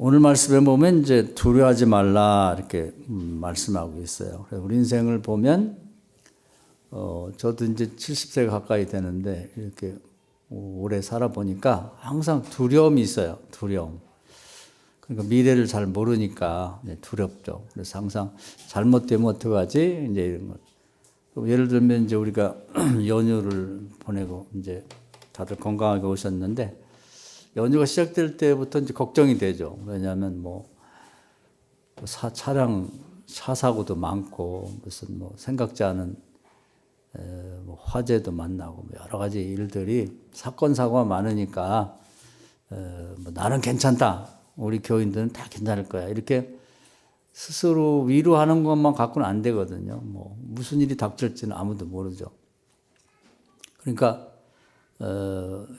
오늘 말씀에 보면 이제 두려워하지 말라 이렇게 말씀하고 있어요. 그래서 우리 인생을 보면 저도 이제 70세가 가까이 되는데 이렇게 오래 살아보니까 항상 두려움이 있어요. 두려움. 그러니까 미래를 잘 모르니까 두렵죠. 그래서 항상 잘못되면 어떡하지? 이제 이런 것. 예를 들면 이제 우리가 연휴를 보내고 이제 다들 건강하게 오셨는데 연휴가 시작될 때부터 이제 걱정이 되죠. 왜냐하면 차량 차 사고도 많고 무슨 생각지 않은 화재도 만나고 여러 가지 일들이 사건 사고가 많으니까 나는 괜찮다. 우리 교인들은 다 괜찮을 거야. 이렇게 스스로 위로하는 것만 갖고는 안 되거든요. 무슨 일이 닥칠지는 아무도 모르죠. 그러니까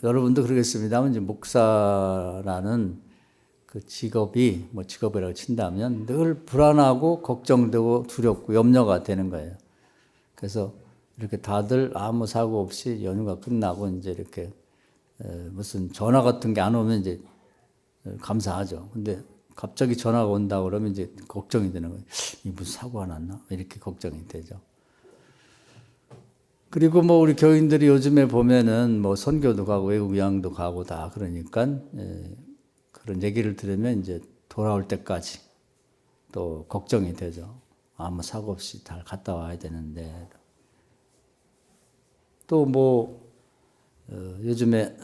여러분도 그러겠습니다만 이제 목사라는 그 직업이 직업이라고 친다면 늘 불안하고 걱정되고 두렵고 염려가 되는 거예요. 그래서 이렇게 다들 아무 사고 없이 연휴가 끝나고 이제 이렇게 무슨 전화 같은 게 안 오면 이제 감사하죠. 근데 갑자기 전화가 온다 그러면 이제 걱정이 되는 거예요. 무슨 사고가 났나? 이렇게 걱정이 되죠. 그리고 우리 교인들이 요즘에 보면은 선교도 가고 외국 여행도 가고 다 그러니까 그런 얘기를 들으면 이제 돌아올 때까지 또 걱정이 되죠. 아무 사고 없이 잘 갔다 와야 되는데 또 요즘에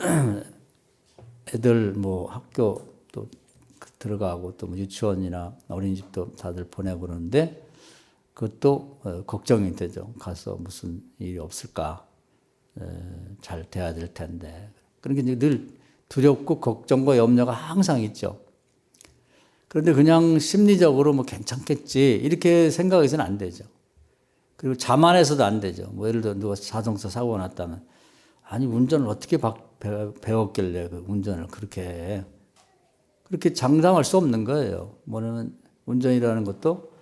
애들 학교 또 들어가고 또 유치원이나 어린이집도 다들 보내고 그러는데 그것도 걱정이 되죠. 가서 무슨 일이 없을까? 잘 돼야 될 텐데. 그러니까 늘 두렵고 걱정과 염려가 항상 있죠. 그런데 그냥 심리적으로 괜찮겠지 이렇게 생각해서는 안 되죠. 그리고 자만해서도 안 되죠. 예를 들어 누가 자동차 사고가 났다면 아니 운전을 어떻게 배웠길래 그 운전을 그렇게 장담할 수 없는 거예요. 뭐냐면 운전이라는 것도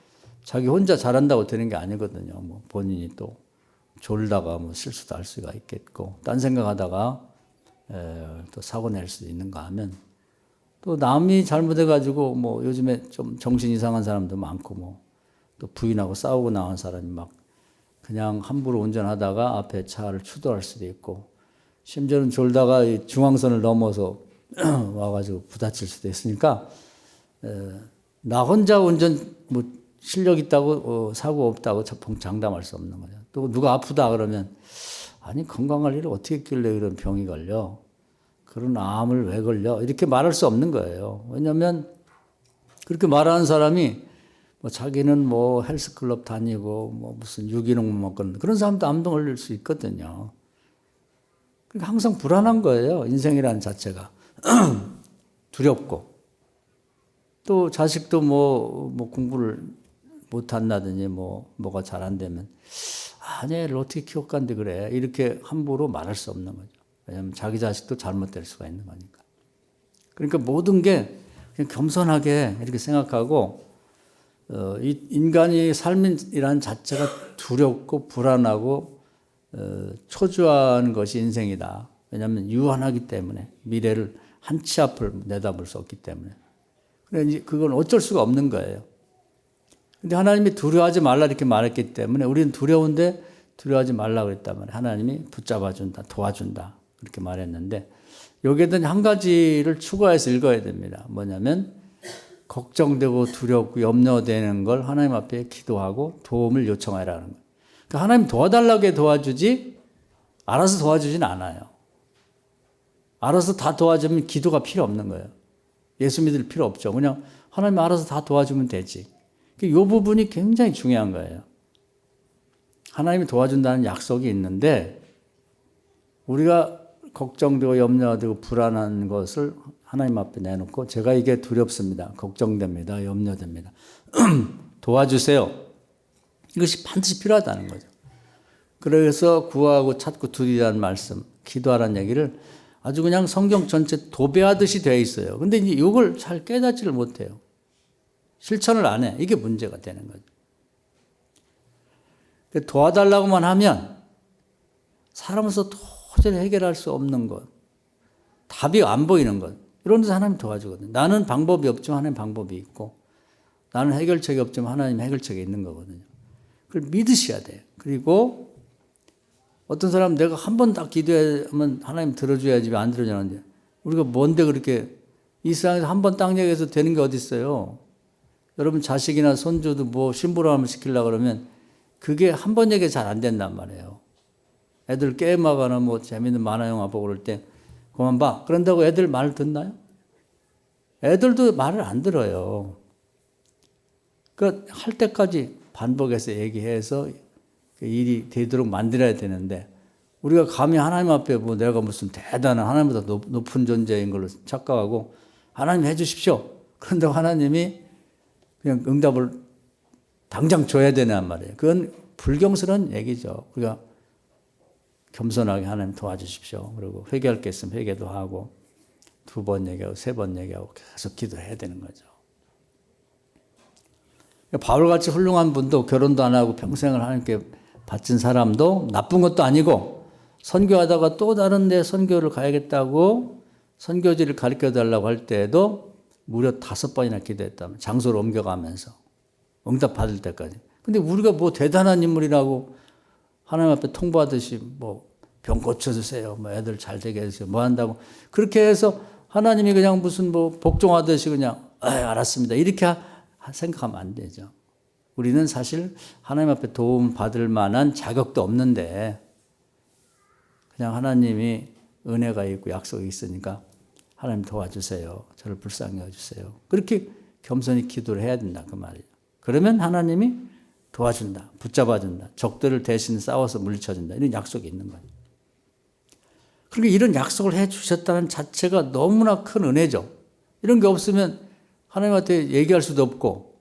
자기 혼자 잘한다고 되는 게 아니거든요. 본인이 또 졸다가 실수도 할 수가 있겠고, 딴 생각하다가 또 사고 낼 수도 있는가 하면 또 남이 잘못해가지고 요즘에 좀 정신 이상한 사람도 많고 또 부인하고 싸우고 나온 사람이 그냥 함부로 운전하다가 앞에 차를 추돌할 수도 있고, 심지어는 졸다가 중앙선을 넘어서 와가지고 부딪힐 수도 있으니까 나 혼자 운전 실력 있다고 사고 없다고 장담할 수 없는 거죠. 또 누가 아프다 그러면 아니 건강관리를 어떻게 했길래 이런 병이 걸려? 그런 암을 왜 걸려? 이렇게 말할 수 없는 거예요. 왜냐하면 그렇게 말하는 사람이 자기는 헬스클럽 다니고 무슨 유기농 먹건 그런 사람도 암도 걸릴 수 있거든요. 그러니까 항상 불안한 거예요. 인생이라는 자체가 두렵고 또 자식도 공부를 못한다든지 뭐가 잘 안 되면 아니 애를 어떻게 키워간데 그래 이렇게 함부로 말할 수 없는 거죠. 왜냐하면 자기 자식도 잘못될 수가 있는 거니까. 그러니까 모든 게 그냥 겸손하게 이렇게 생각하고 이 인간의 삶이라는 자체가 두렵고 불안하고 초조한 것이 인생이다. 왜냐하면 유한하기 때문에 미래를 한 치 앞을 내다볼 수 없기 때문에. 그러니까 그건 어쩔 수가 없는 거예요. 근데 하나님이 두려워하지 말라 이렇게 말했기 때문에 우리는 두려운데 두려워하지 말라고 그랬단 말이에요. 하나님이 붙잡아준다, 도와준다 그렇게 말했는데 여기에는 한 가지를 추가해서 읽어야 됩니다. 뭐냐면 걱정되고 두렵고 염려되는 걸 하나님 앞에 기도하고 도움을 요청하라는 거예요. 그러니까 하나님 도와달라고 도와주지 알아서 도와주진 않아요. 알아서 다 도와주면 기도가 필요 없는 거예요. 예수 믿을 필요 없죠. 그냥 하나님 알아서 다 도와주면 되지. 이 부분이 굉장히 중요한 거예요. 하나님이 도와준다는 약속이 있는데 우리가 걱정되고 염려되고 불안한 것을 하나님 앞에 내놓고 제가 이게 두렵습니다. 걱정됩니다. 염려됩니다. 도와주세요. 이것이 반드시 필요하다는 거죠. 그래서 구하고 찾고 두리라는 말씀, 기도하라는 얘기를 아주 그냥 성경 전체 도배하듯이 되어 있어요. 근데 이제 이걸 잘 깨닫지를 못해요. 실천을 안 해. 이게 문제가 되는 거죠. 도와달라고만 하면 사람으로서 도저히 해결할 수 없는 것, 답이 안 보이는 것, 이런 데서 하나님 도와주거든요. 나는 방법이 없지만 하나님 방법이 있고, 나는 해결책이 없지만 하나님 해결책이 있는 거거든요. 그걸 믿으셔야 돼요. 그리고 어떤 사람은 내가 한 번 딱 기도하면 하나님 들어줘야지 왜 안 들어주는데, 우리가 뭔데 그렇게 이 세상에서 한 번 딱 얘기해서 되는 게 어디 있어요. 여러분 자식이나 손주도 뭐 심부름을 시키려고 그러면 그게 한 번 얘기 잘 안 된단 말이에요. 애들 게임하거나 뭐 재밌는 만화 영화 보고 그럴 때 그만 봐. 그런다고 애들 말을 듣나요? 애들도 말을 안 들어요. 그 할 때까지 반복해서 얘기해서 일이 되도록 만들어야 되는데, 우리가 감히 하나님 앞에 뭐 내가 무슨 대단한 하나님보다 높은 존재인 걸로 착각하고 하나님 해주십시오. 그런다고 하나님이 그냥 응답을 당장 줘야 되는 말이에요. 그건 불경스러운 얘기죠. 우리가 겸손하게 하나님 도와주십시오. 그리고 회개할 게 있으면 회개도 하고 2번 얘기하고 3번 얘기하고 계속 기도해야 되는 거죠. 바울같이 훌륭한 분도 결혼도 안 하고 평생을 하나님께 바친 사람도 나쁜 것도 아니고, 선교하다가 또 다른 데 선교를 가야겠다고 선교지를 가르쳐달라고 할 때에도 무려 5번이나 기도했다면, 장소를 옮겨가면서 응답 받을 때까지. 근데 우리가 뭐 대단한 인물이라고 하나님 앞에 통보하듯이 뭐 병 고쳐주세요, 뭐 애들 잘 되게 해주세요, 뭐 한다고 그렇게 해서 하나님이 그냥 무슨 뭐 복종하듯이 그냥 알았습니다 이렇게 생각하면 안 되죠. 우리는 사실 하나님 앞에 도움 받을 만한 자격도 없는데 그냥 하나님이 은혜가 있고 약속이 있으니까 하나님 도와주세요, 저를 불쌍히 여주세요, 그렇게 겸손히 기도를 해야 된다 그 말이에요. 그러면 하나님이 도와준다, 붙잡아준다, 적들을 대신 싸워서 물리쳐준다, 이런 약속이 있는 거예요. 그러니까 이런 약속을 해 주셨다는 자체가 너무나 큰 은혜죠. 이런 게 없으면 하나님한테 얘기할 수도 없고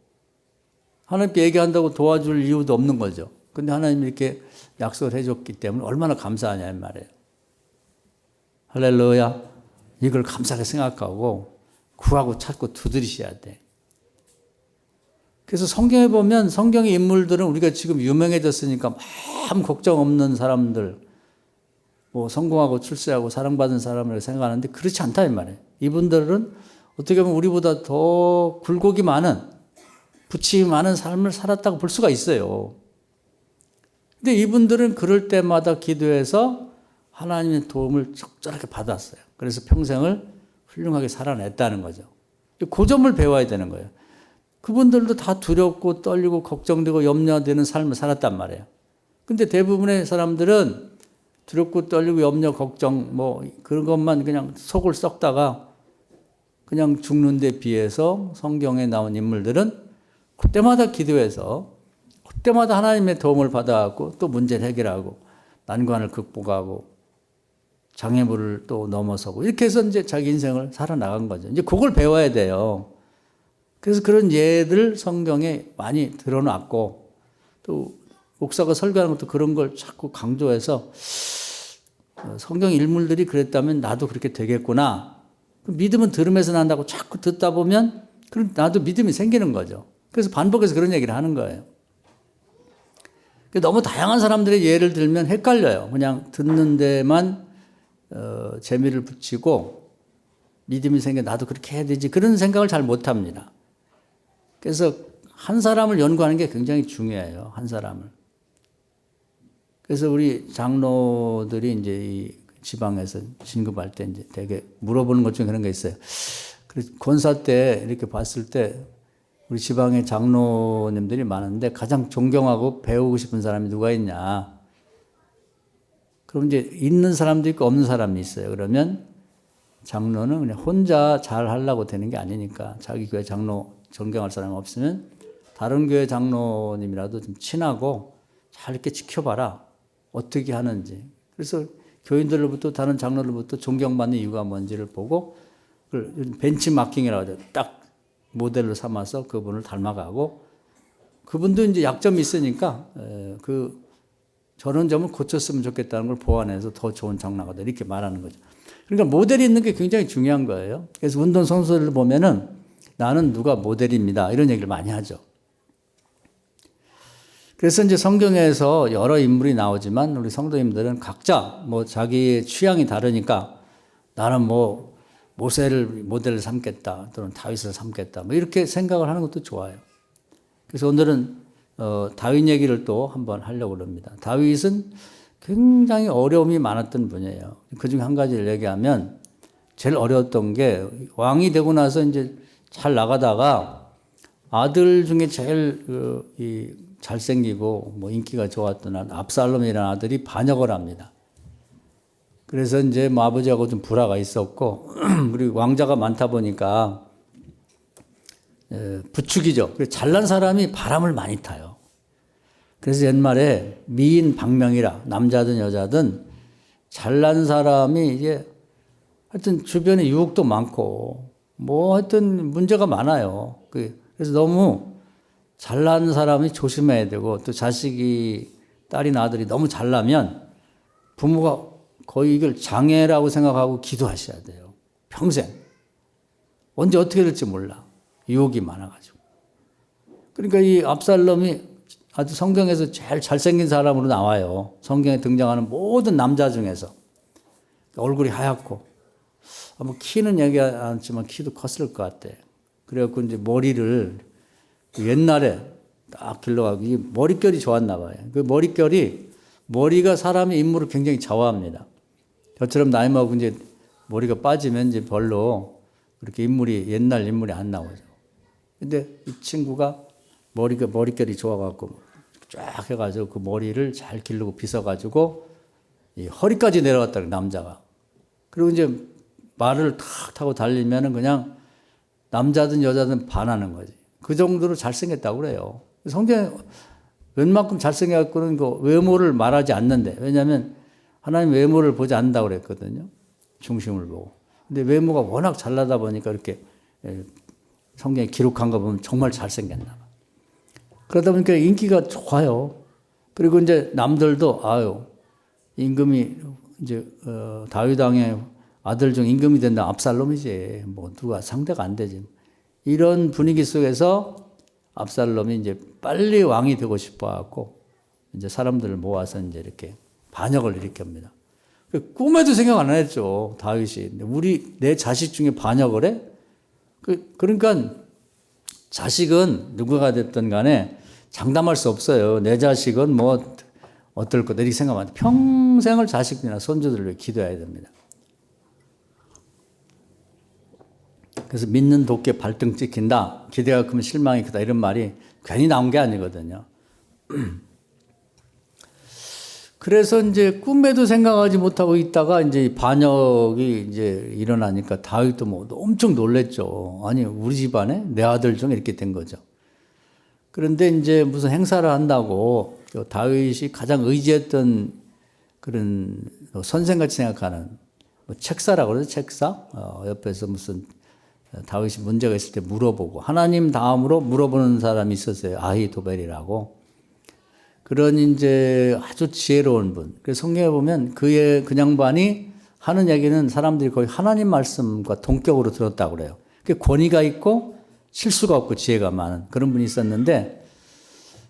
하나님께 얘기한다고 도와줄 이유도 없는 거죠. 근데 하나님이 이렇게 약속을 해줬기 때문에 얼마나 감사하냐 이 말이에요. 할렐루야. 이걸 감사하게 생각하고 구하고 찾고 두드리셔야 돼. 그래서 성경에 보면 성경의 인물들은 우리가 지금 유명해졌으니까 아무 걱정 없는 사람들, 뭐 성공하고 출세하고 사랑받은 사람을 생각하는데 그렇지 않다 이 말이에요. 이분들은 어떻게 보면 우리보다 더 굴곡이 많은, 부침이 많은 삶을 살았다고 볼 수가 있어요. 근데 이분들은 그럴 때마다 기도해서 하나님의 도움을 적절하게 받았어요. 그래서 평생을 훌륭하게 살아냈다는 거죠. 그 점을 배워야 되는 거예요. 그분들도 다 두렵고 떨리고 걱정되고 염려되는 삶을 살았단 말이에요. 근데 대부분의 사람들은 두렵고 떨리고 염려 걱정 뭐 그런 것만 그냥 속을 썩다가 그냥 죽는 데 비해서 성경에 나온 인물들은 그때마다 기도해서 그때마다 하나님의 도움을 받아갖고 또 문제를 해결하고 난관을 극복하고 장애물을 또 넘어서고 이렇게 해서 이제 자기 인생을 살아나간 거죠. 이제 그걸 배워야 돼요. 그래서 그런 예들 성경에 많이 드러났고, 또 목사가 설교하는 것도 그런 걸 자꾸 강조해서 성경 인물들이 그랬다면 나도 그렇게 되겠구나. 믿음은 들음에서 난다고 자꾸 듣다 보면 그럼 나도 믿음이 생기는 거죠. 그래서 반복해서 그런 얘기를 하는 거예요. 너무 다양한 사람들의 예를 들면 헷갈려요. 그냥 듣는 데만 재미를 붙이고 믿음이 생겨 나도 그렇게 해야 되지, 그런 생각을 잘 못합니다. 그래서 한 사람을 연구하는 게 굉장히 중요해요. 한 사람을. 그래서 우리 장로들이 이제 이 지방에서 진급할 때 이제 되게 물어보는 것 중에 그런 게 있어요. 그래서 권사 때 이렇게 봤을 때 우리 지방에 장로님들이 많은데 가장 존경하고 배우고 싶은 사람이 누가 있냐. 그럼 이제 있는 사람도 있고 없는 사람이 있어요. 그러면 장로는 그냥 혼자 잘 하려고 되는 게 아니니까 자기 교회 장로 존경할 사람이 없으면 다른 교회 장로님이라도 좀 친하고 잘 이렇게 지켜봐라. 어떻게 하는지. 그래서 교인들로부터 다른 장로들로부터 존경받는 이유가 뭔지를 보고 벤치마킹이라고 하죠. 딱 모델로 삼아서 그분을 닮아가고, 그분도 이제 약점이 있으니까 저런 점을 고쳤으면 좋겠다는 걸 보완해서 더 좋은 장로가 돼, 이렇게 말하는 거죠. 그러니까 모델이 있는 게 굉장히 중요한 거예요. 그래서 운동 선수들을 보면은 나는 누가 모델입니다, 이런 얘기를 많이 하죠. 그래서 이제 성경에서 여러 인물이 나오지만 우리 성도님들은 각자 뭐 자기의 취향이 다르니까 나는 뭐 모세를 모델을 삼겠다 또는 다윗을 삼겠다 뭐 이렇게 생각을 하는 것도 좋아요. 그래서 오늘은 다윗 얘기를 또 한번 하려고 합니다. 다윗은 굉장히 어려움이 많았던 분이에요. 그중에 한 가지를 얘기하면 제일 어려웠던 게 왕이 되고 나서 이제 잘 나가다가 아들 중에 제일 잘생기고 뭐 인기가 좋았던 압살롬이라는 아들이 반역을 합니다. 그래서 이제 뭐 아버지하고 좀 불화가 있었고 그리고 왕자가 많다 보니까 부축이죠. 잘난 사람이 바람을 많이 타요. 그래서 옛말에 미인 방명이라 남자든 여자든 잘난 사람이 이게 하여튼 주변에 유혹도 많고 뭐 하여튼 문제가 많아요. 그래서 너무 잘난 사람이 조심해야 되고 또 자식이 딸이나 아들이 너무 잘나면 부모가 거의 이걸 장애라고 생각하고 기도하셔야 돼요. 평생. 언제 어떻게 될지 몰라. 유혹이 많아가지고. 그러니까 이 압살롬이 아주 성경에서 제일 잘생긴 사람으로 나와요. 성경에 등장하는 모든 남자 중에서. 얼굴이 하얗고. 뭐 키는 얘기 안 했지만 키도 컸을 것 같아. 그래갖고 이제 머리를 옛날에 딱 길러가지고 이 머릿결이 좋았나 봐요. 그 머리가 사람의 인물을 굉장히 좌우합니다. 저처럼 나이 먹고 이제 머리가 빠지면 이제 별로 그렇게 옛날 인물이 안 나오죠. 근데 이 친구가 머릿결이 좋아갖고 쫙 해가지고 그 머리를 잘 기르고 빗어가지고 이 허리까지 내려갔다, 남자가. 그리고 이제 말을 탁 타고 달리면은 그냥 남자든 여자든 반하는 거지. 그 정도로 잘생겼다고 그래요. 성경에 웬만큼 잘생겨갖고는 그 외모를 말하지 않는데, 왜냐하면 하나님 외모를 보지 않는다고 그랬거든요. 중심을 보고. 근데 외모가 워낙 잘나다 보니까 이렇게 성경에 기록한 거 보면 정말 잘생겼나 봐. 그러다 보니까 인기가 좋아요. 그리고 이제 남들도 임금이 이제 다윗 왕의 아들 중 임금이 된다. 압살롬이지. 뭐 누가 상대가 안 되지. 이런 분위기 속에서 압살롬이 이제 빨리 왕이 되고 싶어 갖고 이제 사람들을 모아서 이제 이렇게 반역을 일으킵니다. 꿈에도 생각 안 했죠. 다윗이. 내 자식 중에 반역을 해? 그러니까 자식은 누구가 됐든 간에 장담할 수 없어요. 내 자식은 뭐 어떨 거다 이렇게 생각하면 안 돼. 평생을 자식이나 손주들을 위해 기도해야 됩니다. 그래서 믿는 도끼에 발등 찍힌다. 기대가 크면 실망이 크다. 이런 말이 괜히 나온 게 아니거든요. 그래서 이제 꿈에도 생각하지 못하고 있다가 이제 반역이 이제 일어나니까 다윗도 뭐 엄청 놀랬죠. 아니, 우리 집안에 내 아들 중에 이렇게 된 거죠. 그런데 이제 무슨 행사를 한다고 다윗이 가장 의지했던 그런 선생같이 생각하는 뭐 책사라고 그러죠. 책사? 옆에서 무슨 다윗이 문제가 있을 때 물어보고 하나님 다음으로 물어보는 사람이 있었어요. 아히도벨이라고. 그런 이제 아주 지혜로운 분. 그래서 성경에 보면 그 양반이 하는 얘기는 사람들이 거의 하나님 말씀과 동격으로 들었다고 그래요. 그 권위가 있고 실수가 없고 지혜가 많은 그런 분이 있었는데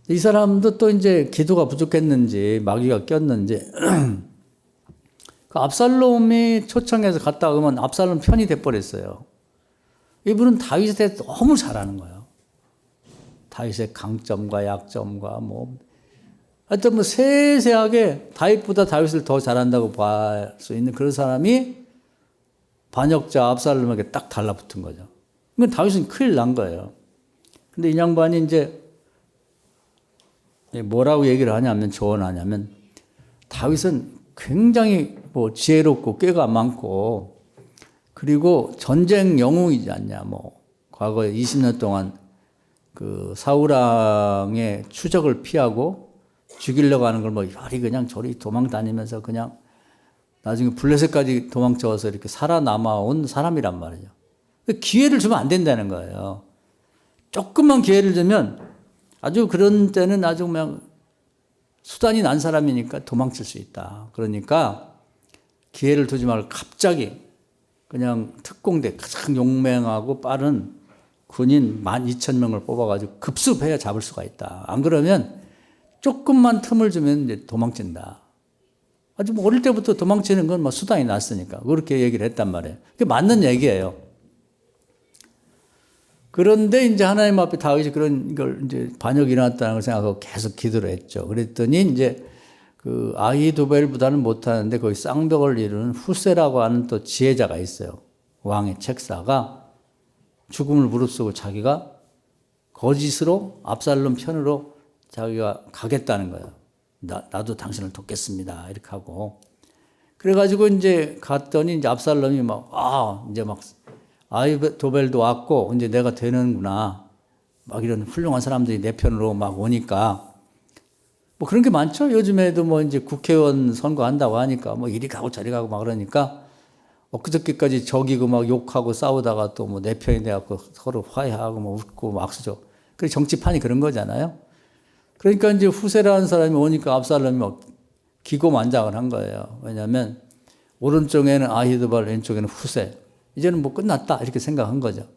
이 사람도 또 이제 기도가 부족했는지 마귀가 꼈는지 그 압살롬이 초청해서 갔다 오면 압살롬 편이 돼버렸어요. 이분은 다윗에 대해 너무 잘 아는 거예요. 다윗의 강점과 약점과 하여튼 세세하게 다윗보다 다윗을 더 잘한다고 볼 수 있는 그런 사람이 반역자 압살롬에게 딱 달라붙은 거죠. 그러니까 다윗은 큰일 난 거예요. 근데 이 양반이 이제 뭐라고 얘기를 하냐면 조언하냐면 다윗은 굉장히 지혜롭고 꾀가 많고 그리고 전쟁 영웅이지 않냐. 과거에 20년 동안 그 사울왕의 추적을 피하고 죽이려고 하는 걸 이리 그냥 저리 도망 다니면서 그냥 나중에 블레셋까지 도망쳐서 이렇게 살아남아온 사람이란 말이죠. 기회를 주면 안 된다는 거예요. 조금만 기회를 주면 아주 그런 때는 아주 그냥 수단이 난 사람이니까 도망칠 수 있다. 그러니까 기회를 두지 말고 갑자기 그냥 특공대 가장 용맹하고 빠른 군인 12,000명을 뽑아가지고 급습해야 잡을 수가 있다. 안 그러면 조금만 틈을 주면 이제 도망친다. 아주 뭐 어릴 때부터 도망치는 건 뭐 수단이 났으니까 그렇게 얘기를 했단 말이에요. 그게 맞는 얘기예요. 그런데 이제 하나님 앞에 다윗이 그런 걸 이제 반역이 일어났다는 걸 생각하고 계속 기도를 했죠. 그랬더니 이제 그 아히도벨보다는 못하는데 거기 쌍벽을 이루는 후세라고 하는 또 지혜자가 있어요. 왕의 책사가 죽음을 무릅쓰고 자기가 거짓으로 압살롬 편으로 자기가 가겠다는 거예요. 나도 당신을 돕겠습니다. 이렇게 하고. 그래가지고 이제 갔더니 이제 압살롬이 이제 막 아히도벨도 왔고 이제 내가 되는구나. 막 이런 훌륭한 사람들이 내 편으로 막 오니까 뭐 그런 게 많죠. 요즘에도 뭐 이제 국회의원 선거한다고 하니까 뭐 이리 가고 저리 가고 막 그러니까 엊그저께까지 적이고 막 욕하고 싸우다가 또 뭐 내 편이 돼갖고 서로 화해하고 뭐 웃고 막 악수죠. 그 정치판이 그런 거잖아요. 그러니까 이제 후세라는 사람이 오니까 압살롬이 막 기고만장을 한 거예요. 왜냐하면 오른쪽에는 아히도발, 왼쪽에는 후세. 이제는 뭐 끝났다 이렇게 생각한 거죠.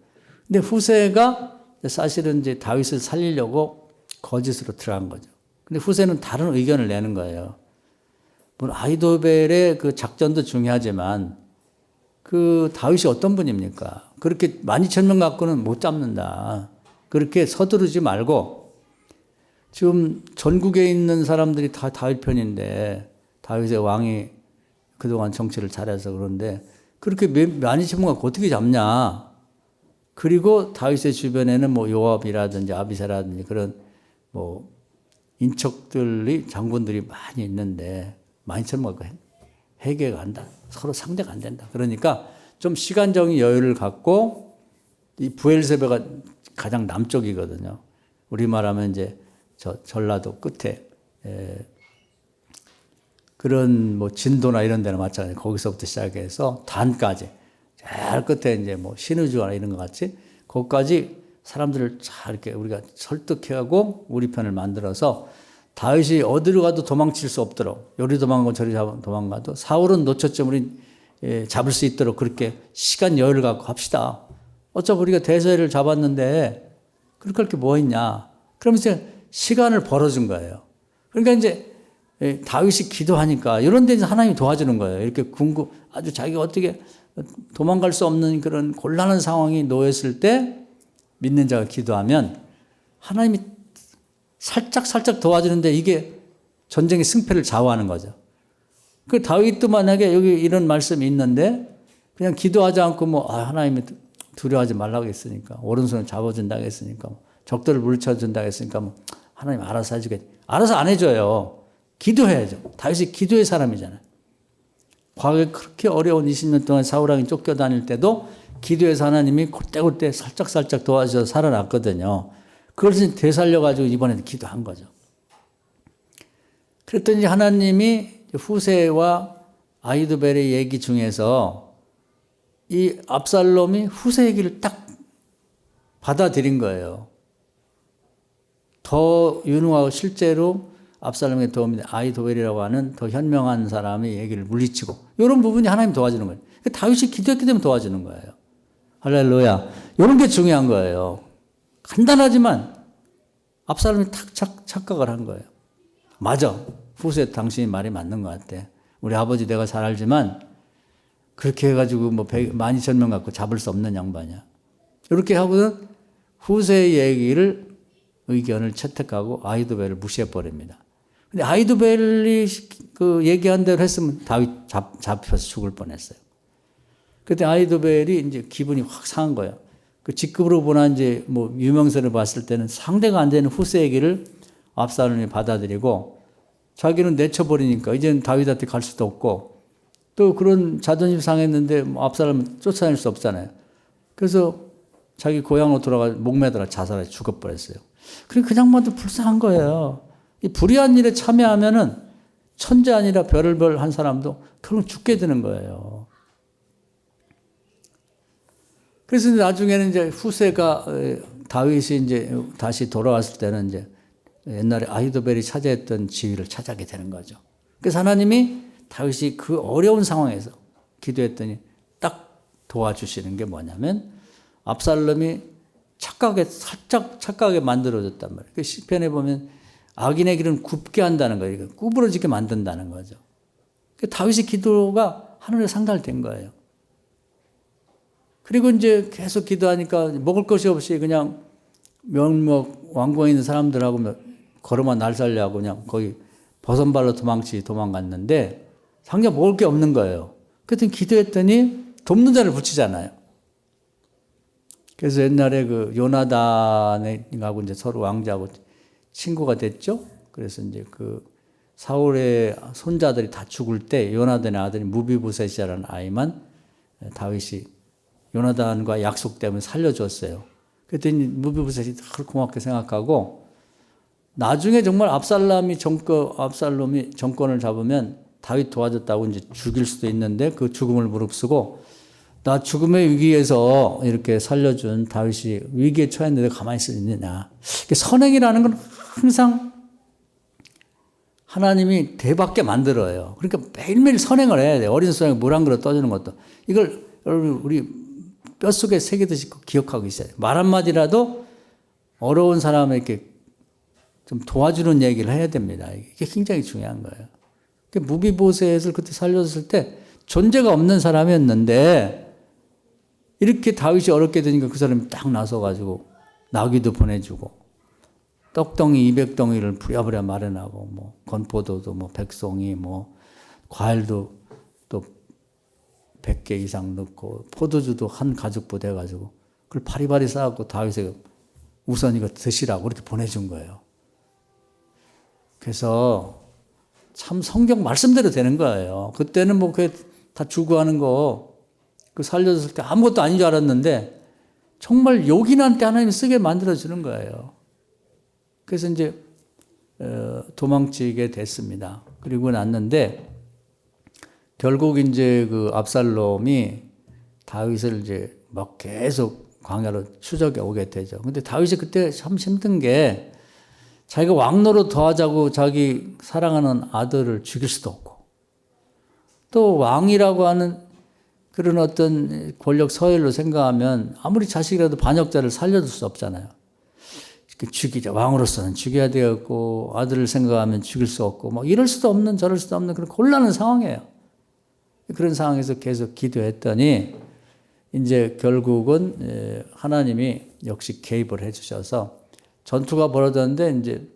근데 후세가 사실은 이제 다윗을 살리려고 거짓으로 들어간 거죠. 근데 후세는 다른 의견을 내는 거예요. 물론 아히도벨의 그 작전도 중요하지만 그 다윗이 어떤 분입니까? 그렇게 12,000명 갖고는 못 잡는다. 그렇게 서두르지 말고 지금 전국에 있는 사람들이 다 다윗 편인데 다윗의 왕이 그동안 정치를 잘해서 그런데 그렇게 12,000명 갖고 어떻게 잡냐? 그리고 다윗의 주변에는 뭐 요압이라든지 아비새라든지 그런 뭐 인척들이 장군들이 많이 있는데 12,000명 갖고 해결가 안 된다. 서로 상대가 안 된다. 그러니까 좀 시간적인 여유를 갖고 이 부엘세바가 가장 남쪽이거든요. 우리말하면 이제 저 전라도 끝에 그런 뭐 진도나 이런 데는 마찬가지로 거기서부터 시작해서 단까지 제일 끝에 이제 뭐 신의주나 이런 것 같이 거기까지 사람들을 잘 이렇게 우리가 설득해하고 우리 편을 만들어서 다윗이 어디로 가도 도망칠 수 없도록 요리 도망가고 저리 도망가도 사울은 놓쳤지만 우리 잡을 수 있도록 그렇게 시간 여유를 갖고 합시다. 어차피 우리가 대세를 잡았는데 그렇게 할 게 뭐 있냐. 그러면서 시간을 벌어준 거예요. 그러니까 이제 다윗이 기도하니까 이런 데 하나님이 도와주는 거예요. 이렇게 아주 자기가 어떻게 도망갈 수 없는 그런 곤란한 상황이 놓였을 때 믿는 자가 기도하면 하나님이 살짝 도와주는데 이게 전쟁의 승패를 좌우하는 거죠. 그 다윗도 만약에 여기 이런 말씀이 있는데 그냥 기도하지 않고 하나님이 두려워하지 말라고 했으니까 오른손을 잡아준다고 했으니까 적들을 물리쳐준다고 했으니까 하나님 알아서 해주겠지. 알아서 안 해줘요. 기도해야죠. 다윗이 기도의 사람이잖아요. 과거에 그렇게 어려운 20년 동안 사울왕이 쫓겨다닐 때도 기도해서 하나님이 그때그때 살짝 도와주셔서 살아났거든요. 그걸 되살려가지고 이번에도 기도한 거죠. 그랬더니 하나님이 후세와 아히도벨의 얘기 중에서 이 압살롬이 후세 얘기를 딱 받아들인 거예요. 더 유능하고 실제로 압살롬의 도움이 아히도벨이라고 하는 더 현명한 사람이 얘기를 물리치고 이런 부분이 하나님 도와주는 거예요. 다윗이 기도했기 때문에 도와주는 거예요. 할렐루야. 이런 게 중요한 거예요. 간단하지만 압살롬이 탁 착각을 한 거예요. 맞아. 후세 당신이 말이 맞는 것 같아. 우리 아버지 내가 잘 알지만 그렇게 해가지고 12,000명 갖고 잡을 수 없는 양반이야. 이렇게 하고는 후세의 의견을 채택하고 아히도벨을 무시해버립니다. 근데 아히도벨이 그 얘기한 대로 했으면 다윗 잡혀서 죽을 뻔했어요. 그때 아히도벨이 이제 기분이 확 상한 거예요. 그 직급으로 보나 이제 유명세를 봤을 때는 상대가 안 되는 후세 얘기를 압살롬이 받아들이고 자기는 내쳐버리니까 이제는 다윗한테 갈 수도 없고 또 그런 자존심 상했는데 압살롬을 쫓아낼 수 없잖아요. 그래서 자기 고향으로 돌아가 목매달아 자살해 죽어버렸어요. 그냥 봐도 불쌍한 거예요. 이 불의한 일에 참여하면은 천재 아니라 별을 한 사람도 결국 죽게 되는 거예요. 그래서 나중에는 이제 후세가 다윗이 이제 다시 돌아왔을 때는 이제 옛날에 아히도벨이 차지했던 지위를 차지하게 되는 거죠. 그래서 하나님이 다윗이 그 어려운 상황에서 기도했더니 딱 도와주시는 게 뭐냐면 압살롬이 살짝 착각하게 만들어졌단 말이에요. 그 시편에 보면 악인의 길은 굽게 한다는 거예요. 구부러지게 만든다는 거죠. 다윗의 기도가 하늘에 상달된 거예요. 그리고 이제 계속 기도하니까 먹을 것이 없이 그냥 명목 왕궁에 있는 사람들하고 걸어만 날 살려고 그냥 거의 버선발로 도망갔는데 상자 먹을 게 없는 거예요. 그랬더니 기도했더니 돕는 자를 붙이잖아요. 그래서 옛날에 그 요나단하고 이제 서로 왕자하고 친구가 됐죠. 그래서 이제 그 사울의 손자들이 다 죽을 때 요나단의 아들이 무비보셋이라는 아이만 다윗이 요나단과 약속 때문에 살려줬어요. 그랬더니 무비보셋이 고맙게 생각하고 나중에 정말 압살롬이 정권을 잡으면 다윗 도와줬다고 이제 죽일 수도 있는데 그 죽음을 무릅쓰고 나 죽음의 위기에서 이렇게 살려준 다윗이 위기에 처했는데 가만히 있을 수 있느냐. 선행이라는 건 항상 하나님이 대밖에 만들어요. 그러니까 매일매일 선행을 해야 돼요. 어린 수양에 물 한 그릇 떠주는 것도. 이걸 여러분 우리 뼛속에 새기듯이 기억하고 있어야 돼요. 말 한마디라도 어려운 사람에게 좀 도와주는 얘기를 해야 됩니다. 이게 굉장히 중요한 거예요. 무비보셋을 그때 살려줬을 때 존재가 없는 사람이었는데 이렇게 다윗이 어렵게 되니까 그 사람이 딱 나서가지고 나귀도 보내주고 떡덩이 200덩이를 부랴부랴 마련하고 뭐 건포도도 뭐 100송이 뭐 과일도 또 100개 이상 넣고 포도주도 한 가죽부 돼가지고 그걸 바리바리 싸갖고 다윗에게 우선 이거 드시라고 그렇게 보내준 거예요. 그래서 참 성경 말씀대로 되는 거예요. 그때는 뭐 그게 다 주구하는 거 그 살려줬을 때 아무것도 아닌 줄 알았는데 정말 요긴한 때 하나님이 쓰게 만들어주는 거예요. 그래서 이제 도망치게 됐습니다. 그리고 났는데 결국 이제 그 압살롬이 다윗을 이제 막 계속 광야로 추적해 오게 되죠. 근데 다윗이 그때 참 힘든 게 자기가 왕노릇 더 하자고 자기 사랑하는 아들을 죽일 수도 없고 또 왕이라고 하는 그런 어떤 권력 서열로 생각하면 아무리 자식이라도 반역자를 살려둘 수 없잖아요. 죽이자. 왕으로서는 죽여야 되겠고 아들을 생각하면 죽일 수 없고 뭐 이럴 수도 없는 저럴 수도 없는 그런 곤란한 상황이에요. 그런 상황에서 계속 기도했더니 이제 결국은 하나님이 역시 개입을 해 주셔서 전투가 벌어졌는데 이제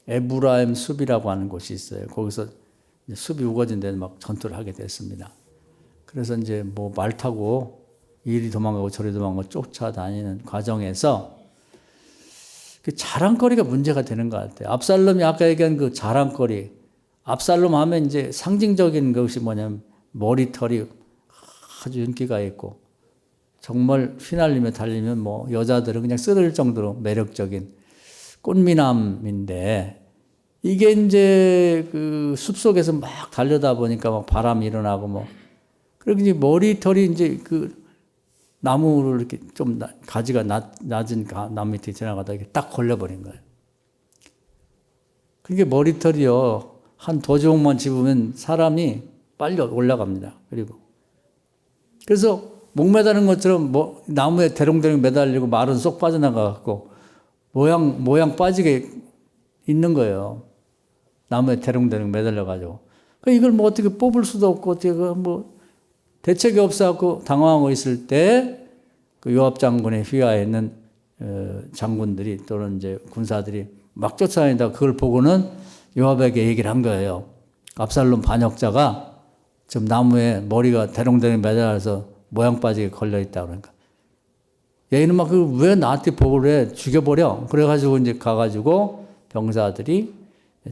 에브라임 숲이라고 하는 곳이 있어요. 거기서 숲이 우거진 데는 막 전투를 하게 됐습니다. 그래서 이제 뭐 말 타고 이리 도망가고 저리 도망가고 쫓아다니는 과정에서 그 자랑거리가 문제가 되는 것 같아요. 압살롬이 아까 얘기한 그 자랑거리. 압살롬 하면 이제 상징적인 것이 뭐냐면 머리털이 아주 인기가 있고 정말 휘날리며 달리면 뭐 여자들은 그냥 쓰러질 정도로 매력적인 꽃미남인데 이게 이제 그 숲속에서 막 달려다 보니까 막 바람이 일어나고 뭐 그리고 이제 머리털이 이제 그 나무를 이렇게 좀 가지가 낮은 나무 밑에 지나가다 이렇게 딱 걸려버린 거예요. 그게 머리털이요. 한 도주옥만 집으면 사람이 빨리 올라갑니다. 그리고 그래서 목 매다는 것처럼 뭐 나무에 대롱대롱 매달리고 말은 쏙 빠져나가갖고 모양 빠지게 있는 거예요. 나무에 대롱대롱 매달려가지고. 그러니까 이걸 뭐 어떻게 뽑을 수도 없고 어떻게 뭐 대책이 없어갖고 당황하고 있을 때 그 요압 장군의 휘하에 있는 장군들이 또는 이제 군사들이 막 쫓아다니다 그걸 보고는 요압에게 얘기를 한 거예요. 압살롬 반역자가 지금 나무에 머리가 대롱대롱 매달려서 모양 빠지게 걸려있다 그러니까. 얘는 막 왜 나한테 보고를 해? 죽여버려. 그래가지고 이제 가가지고 병사들이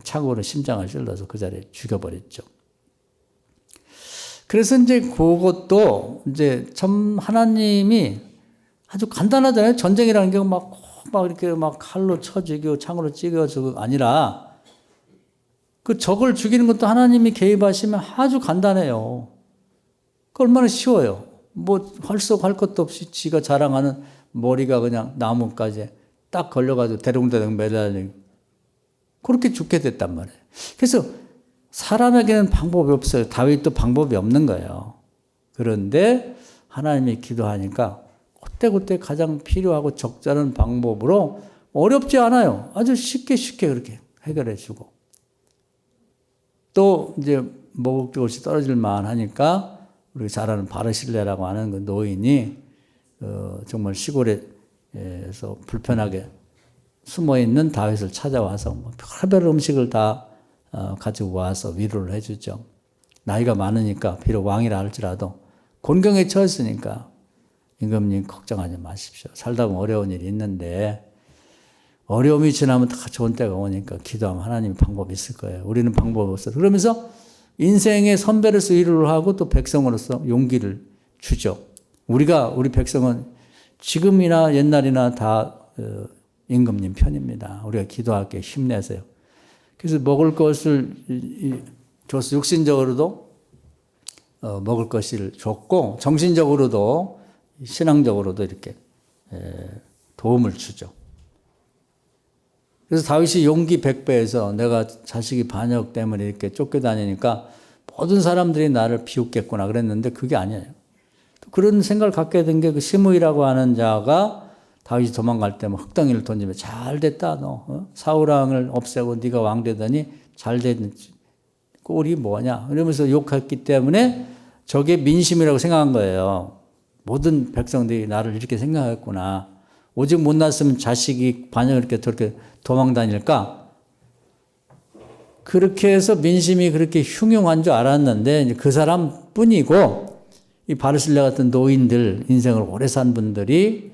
차고로 심장을 찔러서 그 자리에 죽여버렸죠. 그래서 이제 그것도 이제 참 하나님이 아주 간단하잖아요. 전쟁이라는 게 막 이렇게 막 칼로 쳐 죽이고 창으로 찍어서 아니라 그 적을 죽이는 것도 하나님이 개입하시면 아주 간단해요. 그 얼마나 쉬워요. 뭐 활석할 것도 없이 지가 자랑하는 머리가 그냥 나무까지 딱 걸려가지고 대롱대롱 매달리고 그렇게 죽게 됐단 말이에요. 그래서 사람에게는 방법이 없어요. 다윗도 방법이 없는 거예요. 그런데 하나님이 기도하니까 그때 가장 필요하고 적절한 방법으로 어렵지 않아요. 아주 쉽게 그렇게 해결해 주고 또 이제 먹을 것이 떨어질 만하니까 우리가 잘 아는 바르실레라고 하는 그 노인이 정말 시골에서 불편하게 숨어 있는 다윗을 찾아와서 별별 음식을 다 가지고 와서 위로를 해주죠. 나이가 많으니까 비록 왕이라 할지라도 곤경에 처했으니까 임금님 걱정하지 마십시오. 살다 보면 어려운 일이 있는데 어려움이 지나면 다 좋은 때가 오니까 기도하면 하나님의 방법이 있을 거예요. 우리는 방법이 없어요. 그러면서 인생의 선배로서 위로를 하고 또 백성으로서 용기를 주죠. 우리 백성은 지금이나 옛날이나 다 임금님 편입니다. 우리가 기도할게 힘내세요. 그래서 먹을 것을 줘서 육신적으로도 먹을 것을 줬고 정신적으로도 신앙적으로도 이렇게 도움을 주죠. 그래서 다윗이 용기 100배에서 내가 자식이 반역 때문에 이렇게 쫓겨다니니까 모든 사람들이 나를 비웃겠구나 그랬는데 그게 아니에요. 그런 생각을 갖게 된 게 그 시므이라고 하는 자가 다윗이 도망갈 때 흙덩이를 던지며 잘 됐다 너 사울왕을 없애고 네가 왕 되더니 잘 된 꼴이 뭐냐 이러면서 욕했기 때문에 저게 민심이라고 생각한 거예요. 모든 백성들이 나를 이렇게 생각했구나. 오직 못났으면 자식이 반역을 이렇게 저렇게 도망 다닐까? 그렇게 해서 민심이 그렇게 흉흉한 줄 알았는데 그 사람뿐이고 이 바르실레 같은 노인들 인생을 오래 산 분들이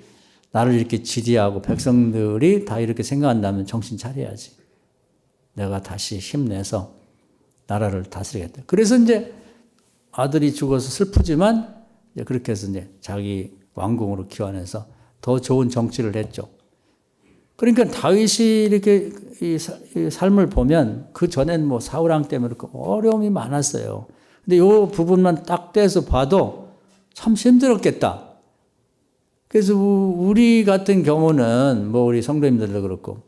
나를 이렇게 지지하고 백성들이 다 이렇게 생각한다면 정신 차려야지. 내가 다시 힘내서 나라를 다스리겠다. 그래서 이제 아들이 죽어서 슬프지만 이제 그렇게 해서 이제 자기 왕궁으로 기원해서 더 좋은 정치를 했죠. 그러니까 다윗이 이렇게 이 삶을 보면 그 전엔 뭐 사울왕 때문에 어려움이 많았어요. 근데 이 부분만 딱 떼서 봐도 참 힘들었겠다. 그래서 우리 같은 경우는 뭐 우리 성도님들도 그렇고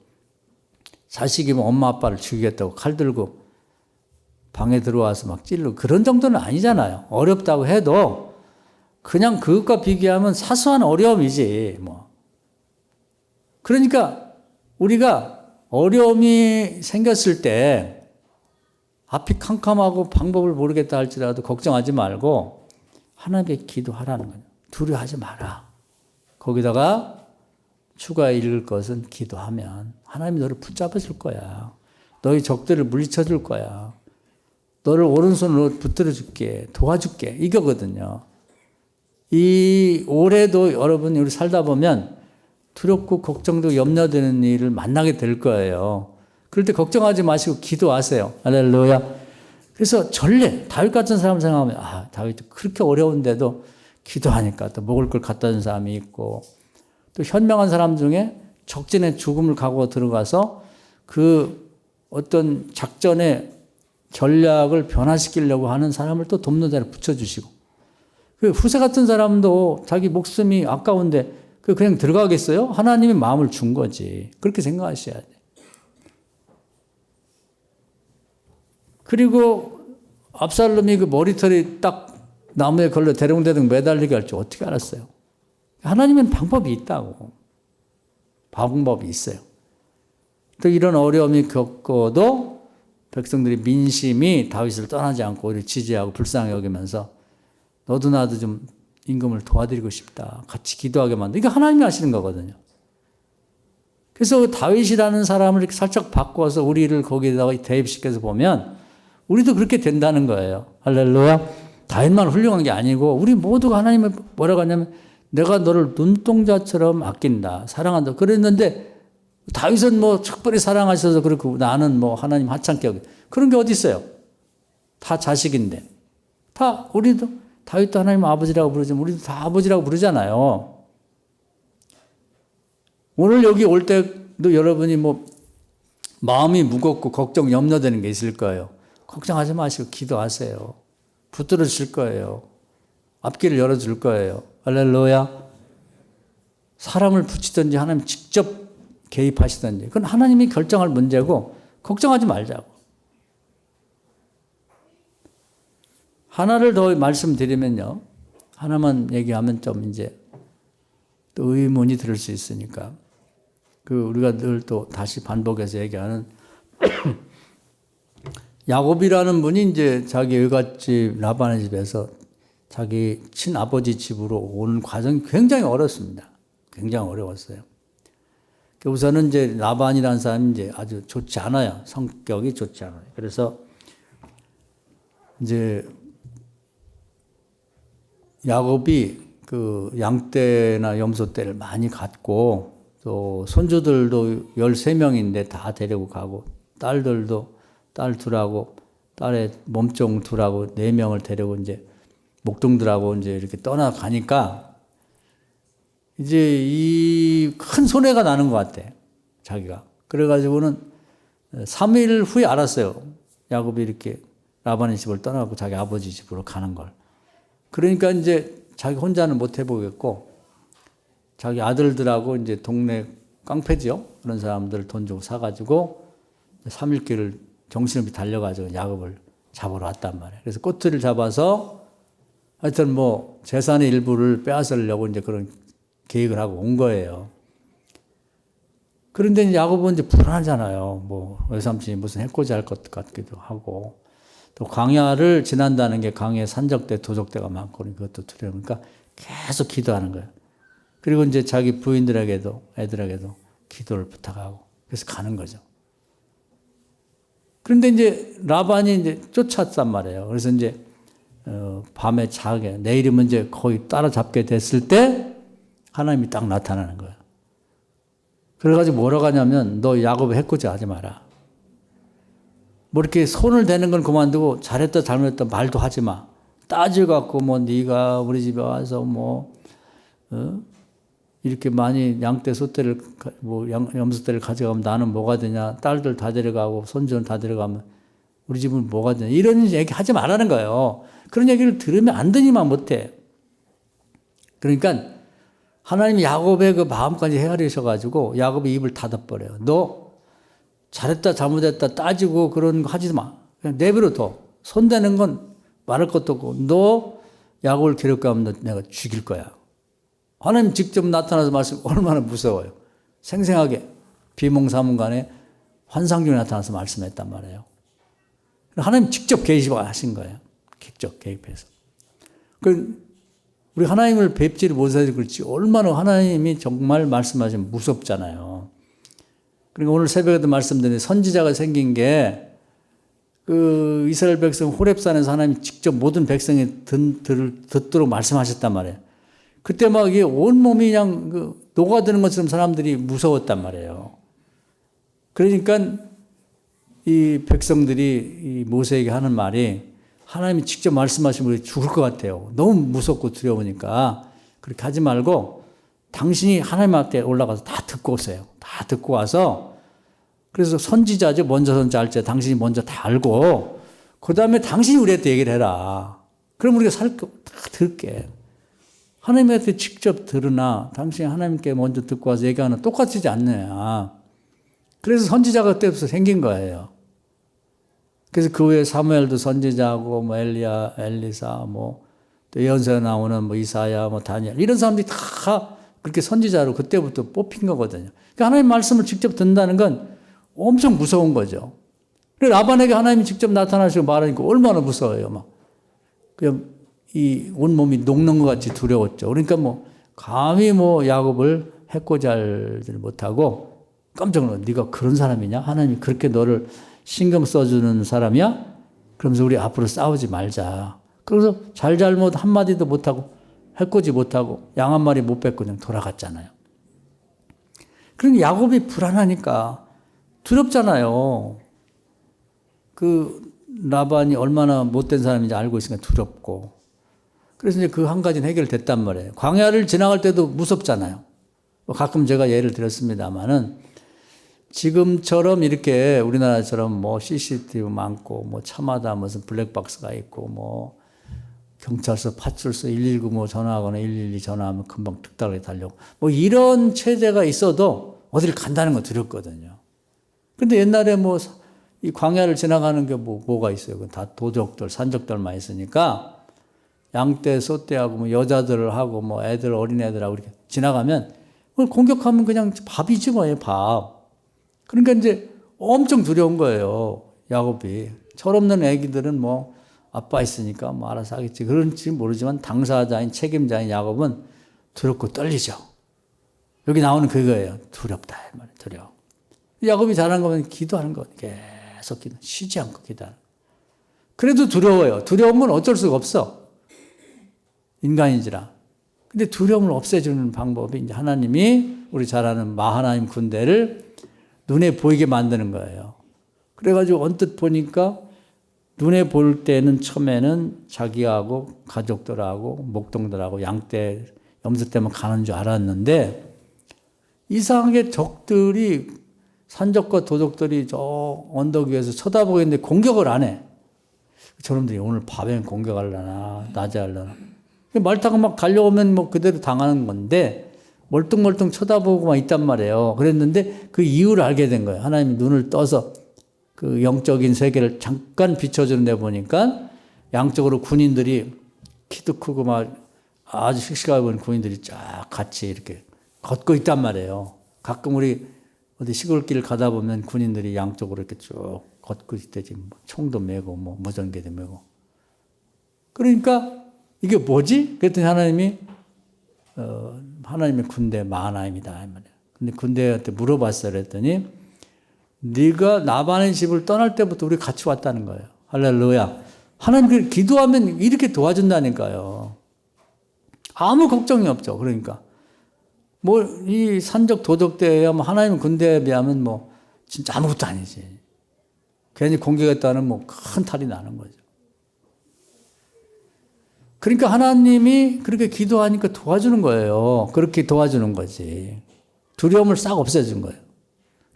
자식이 뭐 엄마 아빠를 죽이겠다고 칼 들고 방에 들어와서 막 찔르고 그런 정도는 아니잖아요. 어렵다고 해도 그냥 그것과 비교하면 사소한 어려움이지 뭐. 그러니까 우리가 어려움이 생겼을 때 앞이 캄캄하고 방법을 모르겠다 할지라도 걱정하지 말고 하나님께 기도하라는 거예요. 두려워하지 마라. 거기다가 추가 읽을 것은 기도하면 하나님이 너를 붙잡아 줄 거야. 너희 적들을 물리쳐 줄 거야. 너를 오른손으로 붙들어 줄게. 도와줄게. 이거거든요. 이 올해도 여러분 우리 살다 보면 두렵고 걱정되고 염려되는 일을 만나게 될 거예요. 그럴 때 걱정하지 마시고 기도하세요. 할렐루야. 그래서 전례 다윗 같은 사람 생각하면 다윗도 그렇게 어려운데도 기도하니까 또 먹을 걸 갖다 준 사람이 있고 또 현명한 사람 중에 적진의 죽음을 각오하고 들어가서 그 어떤 작전의 전략을 변화시키려고 하는 사람을 또 돕는 자를 붙여주시고 그 후세 같은 사람도 자기 목숨이 아까운데 그냥 들어가겠어요? 하나님이 마음을 준 거지. 그렇게 생각하셔야 돼. 그리고 압살롬이 그 머리털이 딱 나무에 걸려 대롱대롱 매달리게 할 줄 어떻게 알았어요? 하나님은 방법이 있다고. 방법이 있어요. 또 이런 어려움이 겪어도 백성들이 민심이 다윗을 떠나지 않고 오히려 지지하고 불쌍히 여기면서 너도 나도 좀 임금을 도와드리고 싶다. 같이 기도하게 만들어. 이게 하나님이 하시는 거거든요. 그래서 다윗이라는 사람을 이렇게 살짝 바꿔서 우리를 거기에다가 대입시켜서 보면 우리도 그렇게 된다는 거예요. 할렐루야. 다윗만 훌륭한 게 아니고 우리 모두가 하나님을 뭐라고 하냐면 내가 너를 눈동자처럼 아낀다. 사랑한다. 그랬는데 다윗은 뭐 특별히 사랑하셔서 그렇고 나는 뭐 하나님 하찮게 여기 그런 게 어디 있어요? 다 자식인데. 다 우리도 다윗도 하나님 아버지라고 부르지만 우리도 다 아버지라고 부르잖아요. 오늘 여기 올 때도 여러분이 뭐 마음이 무겁고 걱정 염려되는 게 있을 거예요. 걱정하지 마시고 기도하세요. 붙들어 주실 거예요. 앞길을 열어줄 거예요. 할렐루야. 사람을 붙이든지 하나님 직접 개입하시든지 그건 하나님이 결정할 문제고 걱정하지 말자고. 하나를 더 말씀드리면요. 하나만 얘기하면 좀 이제 또 의문이 들을 수 있으니까 우리가 늘 또 다시 반복해서 얘기하는 야곱이라는 분이 이제 자기 외갓집 라반의 집에서 자기 친아버지 집으로 오는 과정이 굉장히 어렵습니다. 굉장히 어려웠어요. 우선은 이제 라반이라는 사람이 이제 아주 좋지 않아요. 성격이 좋지 않아요. 그래서 이제 야곱이 그 양떼나 염소떼를 많이 갖고 또 손주들도 13명인데 다 데리고 가고 딸들도 딸 둘하고 딸의 몸종 둘하고 4명을 데리고 이제 목동들하고 이제 이렇게 떠나가니까 이제 이 큰 손해가 나는 것 같아. 자기가. 그래가지고는 3일 후에 알았어요. 야곱이 이렇게 라반의 집을 떠나고 자기 아버지 집으로 가는 걸. 그러니까 이제 자기 혼자는 못 해보겠고 자기 아들들하고 이제 동네 깡패지요. 그런 사람들 돈 주고 사가지고 3일 길을 정신없이 달려가지고 야곱을 잡으러 왔단 말이에요. 그래서 꼬투리를 잡아서 하여튼 뭐 재산의 일부를 빼앗으려고 이제 그런 계획을 하고 온 거예요. 그런데 이제 야곱은 이제 불안하잖아요. 뭐 외삼촌이 무슨 해코지 할 것 같기도 하고 또 광야를 지난다는 게 강에 산적대, 도적대가 많고 그것도 두려우니까 계속 기도하는 거예요. 그리고 이제 자기 부인들에게도 애들에게도 기도를 부탁하고 그래서 가는 거죠. 그런데 이제 라반이 이제 쫓았단 말이에요. 그래서 이제 밤에 자게 내일이면 이제 거의 따라잡게 됐을 때 하나님이 딱 나타나는 거예요. 그래가지고 뭐라고 하냐면 너 야곱의 해코지 하지 마라. 뭐 이렇게 손을 대는 건 그만두고 잘했다 잘못했다 말도 하지 마. 따져갖고 뭐 네가 우리 집에 와서 뭐 이렇게 많이 양떼 소떼를 뭐 염소떼를 가져가면 나는 뭐가 되냐. 딸들 다 데려가고 손주는 다 데려가면 우리 집은 뭐가 되냐. 이런 얘기 하지 말라는 거예요. 그런 얘기를 들으면 안 되니만 못해. 그러니까 하나님이 야곱의 그 마음까지 헤아리셔가지고 야곱의 입을 닫아버려요. 너 잘했다 잘못했다 따지고 그런 거 하지 마. 그냥 내버려 둬. 손대는 건 말할 것도 없고 너 야곱을 괴롭게 내가 죽일 거야. 하나님 직접 나타나서 말씀 얼마나 무서워요. 생생하게 비몽사몽간에 환상 중에 나타나서 말씀했단 말이에요. 하나님 직접 개입하신 거예요. 직접 개입해서. 우리 하나님을 뵙지를 못해서 그렇지 얼마나 하나님이 정말 말씀하시면 무섭잖아요. 그러니까 오늘 새벽에도 말씀드린 선지자가 생긴 게 그 이스라엘 백성 호렙산에서 하나님이 직접 모든 백성이 듣도록 말씀하셨단 말이에요. 그때 막 이게 온몸이 그냥 녹아드는 것처럼 사람들이 무서웠단 말이에요. 그러니까 이 백성들이 이 모세에게 하는 말이 하나님이 직접 말씀하시면 우리 죽을 것 같아요. 너무 무섭고 두려우니까 그렇게 하지 말고 당신이 하나님 앞에 올라가서 다 듣고 오세요. 다 듣고 와서 그래서 선지자죠. 먼저 선지할지 당신이 먼저 다 알고 그 다음에 당신이 우리한테 얘기를 해라. 그럼 우리가 다 들을게. 하나님한테 직접 들으나 당신이 하나님께 먼저 듣고 와서 얘기하는 똑같지 않느냐. 그래서 선지자가 그때부터 생긴 거예요. 그래서 그 후에 사무엘도 선지자하고 뭐 엘리야, 엘리사 뭐 또 예언서에 나오는 뭐 이사야, 뭐 다니엘 이런 사람들이 다 그렇게 선지자로 그때부터 뽑힌 거거든요. 그러니까 하나님 말씀을 직접 듣는다는 건 엄청 무서운 거죠. 그래서 라반에게 하나님이 직접 나타나시고 말하니까 얼마나 무서워요. 막 그냥 이 온몸이 녹는 것 같이 두려웠죠. 그러니까 뭐 감히 뭐 야곱을 해코지하지 못하고 깜짝 놀라. 네가 그런 사람이냐? 하나님이 그렇게 너를 신경 써주는 사람이야? 그러면서 우리 앞으로 싸우지 말자. 그래서 잘잘못 한마디도 못하고 해코지 못하고 양 한 마리 못 뺏고 그냥 돌아갔잖아요. 그러니까 야곱이 불안하니까 두렵잖아요. 그 라반이 얼마나 못된 사람인지 알고 있으니까 두렵고. 그래서 이제 그 한 가지는 해결됐단 말이에요. 광야를 지나갈 때도 무섭잖아요. 가끔 제가 예를 들었습니다만은 지금처럼 이렇게 우리나라처럼 뭐 CCTV 많고 뭐 차마다 무슨 블랙박스가 있고 뭐 경찰서, 파출소 119 뭐 전화하거나 112 전화하면 금방 특달하게 달려고 뭐 이런 체제가 있어도 어디를 간다는 건 두렵거든요. 근데 옛날에 뭐 이 광야를 지나가는 게 뭐가 있어요. 다 도적들, 산적들만 있으니까 양떼, 소떼하고 뭐 여자들을 하고 뭐 애들, 어린애들하고 이렇게 지나가면 그걸 공격하면 그냥 밥이지 뭐예요, 밥. 그러니까 이제 엄청 두려운 거예요, 야곱이. 철없는 애기들은 뭐 아빠 있으니까 뭐 알아서 하겠지. 그런지 모르지만 당사자인 책임자인 야곱은 두렵고 떨리죠. 여기 나오는 그거예요. 두렵다. 두려워. 야곱이 잘한 거면 기도하는 거. 계속 기도. 쉬지 않고 기도하는 거. 그래도 두려워요. 두려움은 어쩔 수가 없어. 인간인지라. 근데 두려움을 없애주는 방법이 이제 하나님이 우리 잘 아는 마하나임 군대를 눈에 보이게 만드는 거예요. 그래가지고 언뜻 보니까 눈에 볼 때는 처음에는 자기하고 가족들하고 목동들하고 양떼 염소 때문에 가는 줄 알았는데 이상하게 적들이 산적과 도적들이 저 언덕 위에서 쳐다보고 있는데 공격을 안 해. 저놈들이 오늘 밤에 공격하려나 낮에 하려나. 말 타고 막 달려오면 뭐 그대로 당하는 건데 멀뚱멀뚱 쳐다보고만 있단 말이에요. 그랬는데 그 이유를 알게 된 거예요. 하나님이 눈을 떠서 그 영적인 세계를 잠깐 비춰주는 데 보니까 양쪽으로 군인들이 키도 크고 막 아주 씩씩하게 보는 군인들이 쫙 같이 이렇게 걷고 있단 말이에요. 가끔 우리 어디 시골길 가다 보면 군인들이 양쪽으로 이렇게 쭉 걷고 있대지. 뭐 총도 메고 뭐 무전기도 메고. 그러니까 이게 뭐지? 그랬더니 하나님이 하나님의 군대 마하나임이다. 근데 군대한테 물어봤어요. 그랬더니 네가 나반의 집을 떠날 때부터 우리 같이 왔다는 거예요. 할렐루야. 하나님 기도하면 이렇게 도와준다니까요. 아무 걱정이 없죠. 그러니까 뭐 이 산적 도적대에 뭐 하나님 군대에 비하면 뭐 진짜 아무것도 아니지. 괜히 공격했다는 뭐 큰 탈이 나는 거죠. 그러니까 하나님이 그렇게 기도하니까 도와주는 거예요. 그렇게 도와주는 거지. 두려움을 싹 없애준 거예요.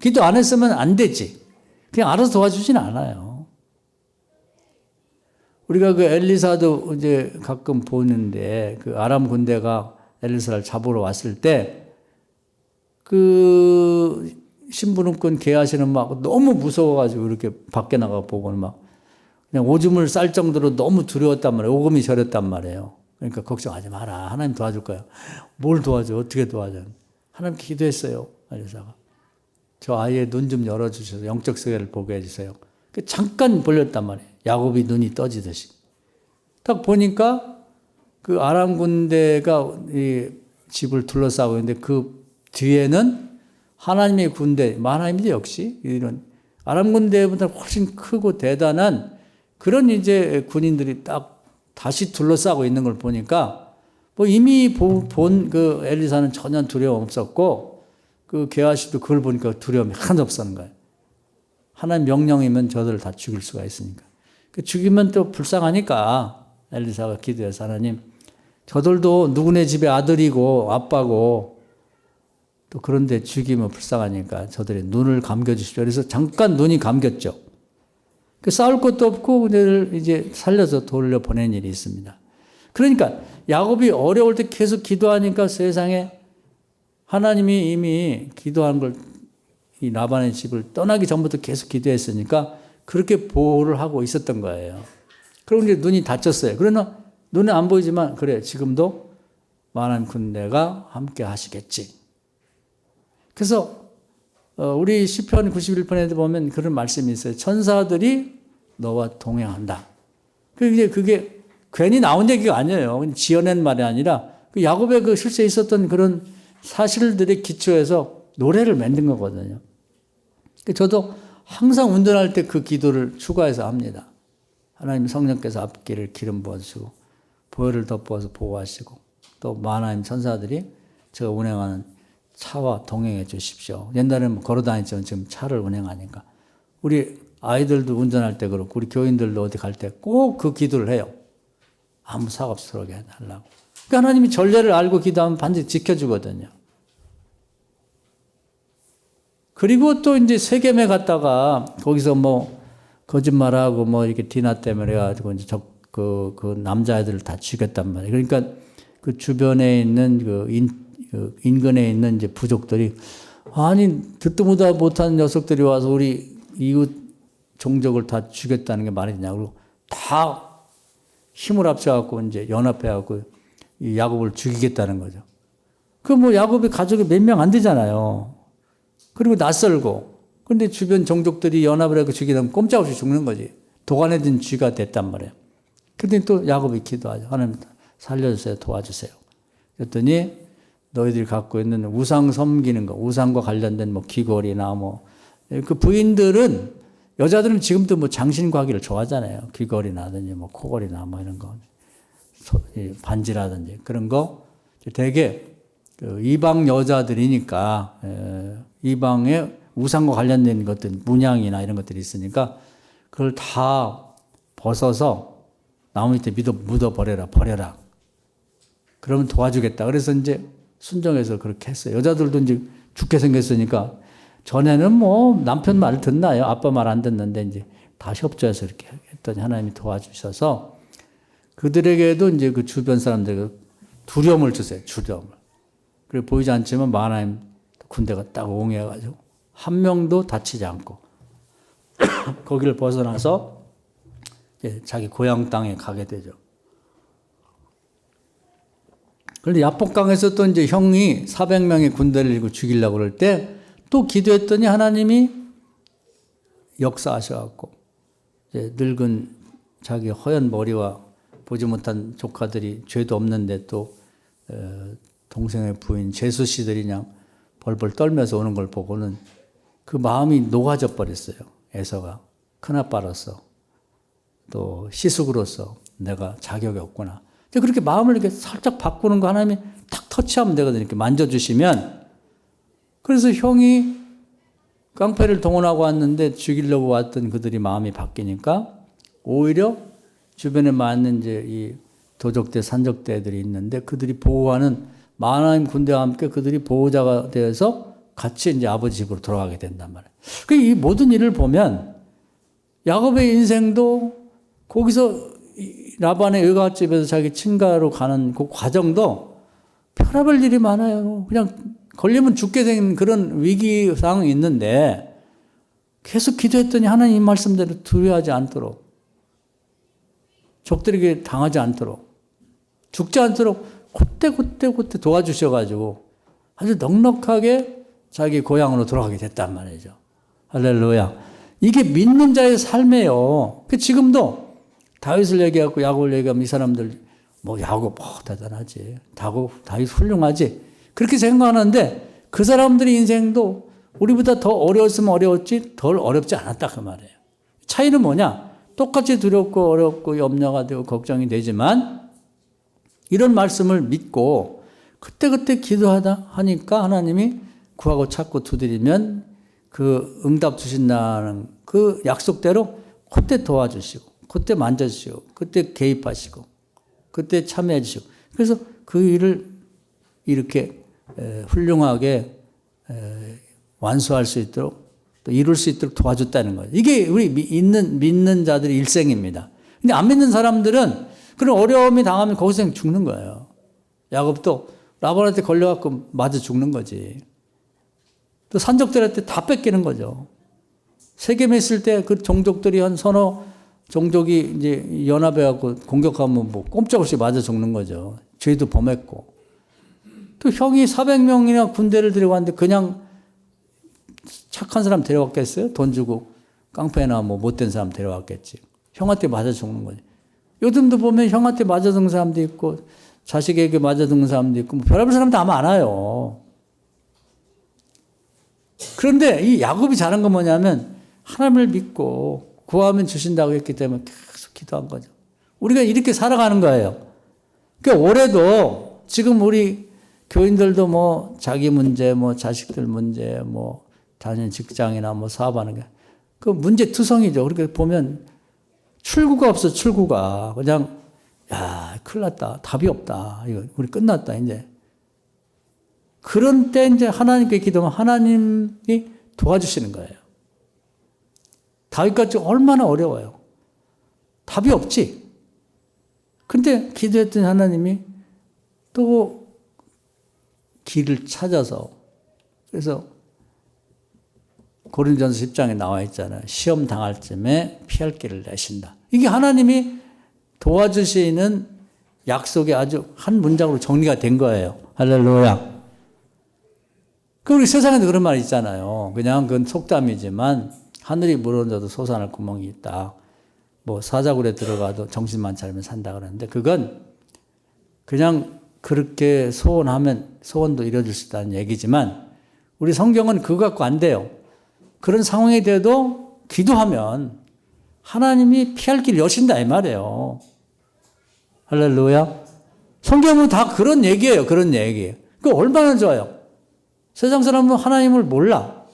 기도 안 했으면 안 되지. 그냥 알아서 도와주진 않아요. 우리가 그 엘리사도 이제 가끔 보는데 그 아람 군대가 엘리사를 잡으러 왔을 때 그 심부름꾼 계하시는 막 너무 무서워가지고 이렇게 밖에 나가 보고는 막 그냥 오줌을 쌀 정도로 너무 두려웠단 말이에요. 오금이 저렸단 말이에요. 그러니까 걱정하지 마라. 하나님 도와줄 거야. 뭘 도와줘? 어떻게 도와줘? 하나님 기도했어요. 엘리사가. 저 아이의 눈 좀 열어주셔서 영적 세계를 보게 해주세요. 잠깐 벌렸단 말이에요. 야곱이 눈이 떠지듯이. 딱 보니까 그 아람 군대가 이 집을 둘러싸고 있는데 그 뒤에는 하나님의 군대, 마하나임이죠 역시. 이런 아람 군대보다 훨씬 크고 대단한 그런 이제 군인들이 딱 다시 둘러싸고 있는 걸 보니까 뭐 이미 본 그 엘리사는 전혀 두려움 없었고 그 게하시도 그걸 보니까 두려움이 하나도 없었는 거예요. 하나님 명령이면 저들을 다 죽일 수가 있으니까. 그 죽이면 또 불쌍하니까 엘리사가 기도해서 하나님 저들도 누구네 집의 아들이고 아빠고 또 그런데 죽이면 불쌍하니까 저들의 눈을 감겨주십시오. 그래서 잠깐 눈이 감겼죠. 그 싸울 것도 없고 그들을 이제 살려서 돌려보낸 일이 있습니다. 그러니까 야곱이 어려울 때 계속 기도하니까 세상에 하나님이 이미 기도한 걸 이 라반의 집을 떠나기 전부터 계속 기도했으니까 그렇게 보호를 하고 있었던 거예요. 그리고 이제 눈이 다쳤어요. 그러나 눈에 안 보이지만 그래 지금도 하나님 군대가 함께 하시겠지. 그래서 우리 시편 91편에도 보면 그런 말씀이 있어요. 천사들이 너와 동행한다. 그게 괜히 나온 얘기가 아니에요. 지어낸 말이 아니라 그 야곱의 그 실제 있었던 그런 사실들의 기초에서 노래를 만든 거거든요. 저도 항상 운전할 때 그 기도를 추가해서 합니다. 하나님 성령께서 앞길을 기름 부어주시고 보혈을 덮어서 보호하시고 또 하나님 천사들이 제가 운행하는 차와 동행해 주십시오. 옛날에는 뭐 걸어 다녔지만 지금 차를 운행하니까. 우리 아이들도 운전할 때 그렇고 우리 교인들도 어디 갈 때 꼭 그 기도를 해요. 아무 사고 없도록 해달라고. 그러니까 하나님이 전례를 알고 기도하면 반드시 지켜주거든요. 그리고 또 이제 세겜에 갔다가 거기서 뭐 거짓말하고 뭐 이렇게 디나 때문에 해가지고 이제 그 남자애들을 다 죽였단 말이에요. 그러니까 그 주변에 있는 그 인근에 있는 이제 부족들이 아니 듣도 못한 녀석들이 와서 우리 이웃 종족을 다 죽였다는 게 말이 되냐고 다 힘을 합쳐갖고 이제 연합해갖고 이 야곱을 죽이겠다는 거죠. 그 뭐 야곱의 가족이 몇 명 안 되잖아요. 그리고 낯설고. 그런데 주변 종족들이 연합을 하고 죽이려면 꼼짝없이 죽는 거지. 도관해진 쥐가 됐단 말이에요. 그랬더니 또 야곱이 기도하죠. 하나님 살려주세요. 도와주세요. 그랬더니 너희들이 갖고 있는 우상 섬기는 거, 우상과 관련된 뭐 귀걸이나 뭐, 그 부인들은, 여자들은 지금도 뭐 장신과기를 좋아하잖아요. 귀걸이나든지 뭐 코걸이나 뭐 이런 거, 반지라든지 그런 거 되게 그 이방 여자들이니까, 이방의 우상과 관련된 것들, 문양이나 이런 것들이 있으니까 그걸 다 벗어서 나무 밑에 묻어버려라, 버려라. 그러면 도와주겠다. 그래서 이제 순종해서 그렇게 했어요. 여자들도 이제 죽게 생겼으니까 전에는 뭐 남편 말을 듣나요? 아빠 말 안 듣는데 이제 다 협조해서 이렇게 했더니 하나님이 도와주셔서 그들에게도 이제 그 주변 사람들에게 두려움을 주세요. 두려움을. 그리고 보이지 않지만 마하나임 군대가 딱 옹해가지고 한 명도 다치지 않고 거기를 벗어나서 이제 자기 고향 땅에 가게 되죠. 그런데 야복강에서 또 이제 형이 400명의 군대를 이고 죽이려고 그럴 때 또 기도했더니 하나님이 역사하셔갖고 이제 늙은 자기 허연 머리와 보지 못한 조카들이 죄도 없는데 또 동생의 부인 제수 씨들이 그냥 벌벌 떨면서 오는 걸 보고는 그 마음이 녹아져 버렸어요. 에서가 큰아빠로서 또 시숙으로서 내가 자격이 없구나. 그렇게 마음을 이렇게 살짝 바꾸는 거 하나님이 탁 터치하면 되거든요. 이렇게 만져주시면. 그래서 형이 깡패를 동원하고 왔는데 죽이려고 왔던 그들이 마음이 바뀌니까 오히려 주변에 많은 이제 이 도적대, 산적대들이 있는데 그들이 보호하는 마하나임 군대와 함께 그들이 보호자가 되어서 같이 이제 아버지 집으로 돌아가게 된단 말이에요. 이 모든 일을 보면 야곱의 인생도 거기서 라반의 여가집에서 자기 친가로 가는 그 과정도 별의별 일이 많아요. 그냥 걸리면 죽게 된 그런 위기 상황이 있는데 계속 기도했더니 하나님 말씀대로 두려워하지 않도록, 적들에게 당하지 않도록, 죽지 않도록 그때 도와주셔가지고 아주 넉넉하게 자기 고향으로 돌아가게 됐단 말이죠. 할렐루야. 이게 믿는 자의 삶이에요. 지금도 다윗을 얘기하고 야곱을 얘기하면 이 사람들 뭐 야곱 대단하지, 다윗 훌륭하지 그렇게 생각하는데 그 사람들의 인생도 우리보다 더 어려웠으면 어려웠지 덜 어렵지 않았다 그 말이에요. 차이는 뭐냐? 똑같이 두렵고 어렵고 염려가 되고 걱정이 되지만 이런 말씀을 믿고 그때 기도하다 하니까 하나님이 구하고 찾고 두드리면 그 응답 주신다는 그 약속대로 그때 도와주시고 그때 만져주시고 그때 개입하시고 그때 참여해 주시고 그래서 그 일을 이렇게 훌륭하게 완수할 수 있도록 또 이룰 수 있도록 도와줬다는 거예요. 이게 우리 믿는 자들의 일생입니다. 근데 안 믿는 사람들은 그런 어려움이 당하면 거기서 그냥 죽는 거예요. 야곱도 라반한테 걸려갖고 맞아 죽는 거지. 또 산적들한테 다 뺏기는 거죠. 세겜에 있을 때 그 종족들이 한 서너 종족이 이제 연합해갖고 공격하면 뭐 꼼짝없이 맞아 죽는 거죠. 죄도 범했고. 또 형이 400명이나 군대를 데려왔는데 그냥 착한 사람 데려왔겠어요? 돈 주고 깡패나 뭐 못된 사람 데려왔겠지. 형한테 맞아 죽는 거지. 요즘도 보면 형한테 맞아 죽는 사람도 있고 자식에게 맞아 죽는 사람도 있고 뭐 별의별 사람도 아마 많아요. 그런데 이 야곱이 잘한 건 뭐냐면 하나님을 믿고 구하면 주신다고 했기 때문에 계속 기도한 거죠. 우리가 이렇게 살아가는 거예요. 그러니까 올해도 지금 우리 교인들도 뭐 자기 문제, 뭐 자식들 문제, 뭐 다니는 직장이나 뭐 사업하는 게 그 문제 투성이죠. 그렇게 보면 출구가 없어, 출구가. 그냥 야, 큰일 났다. 답이 없다. 이거 우리 끝났다, 이제. 그런 때 이제 하나님께 기도하면 하나님이 도와주시는 거예요. 다윗같이 얼마나 어려워요. 답이 없지. 근데 기도했더니 하나님이 또 길을 찾아서 그래서 고린도전서 10장에 나와 있잖아요. 시험 당할 쯤에 피할 길을 내신다. 이게 하나님이 도와주시는 약속이 아주 한 문장으로 정리가 된 거예요. 할렐루야. 우리 세상에도 그런 말 있잖아요. 그냥 그건 속담이지만 하늘이 무너져도 솟아날 구멍이 있다. 뭐 사자굴에 들어가도 정신만 차리면 산다 그러는데 그건 그냥 그렇게 소원하면 소원도 이루어질 수 있다는 얘기지만 우리 성경은 그거 갖고 안 돼요. 그런 상황이 돼도 기도하면 하나님이 피할 길 여신다 이 말이에요. 할렐루야. 성경은 다 그런 얘기예요. 그런 얘기예요. 그 얼마나 좋아요. 세상 사람은 하나님을 몰라.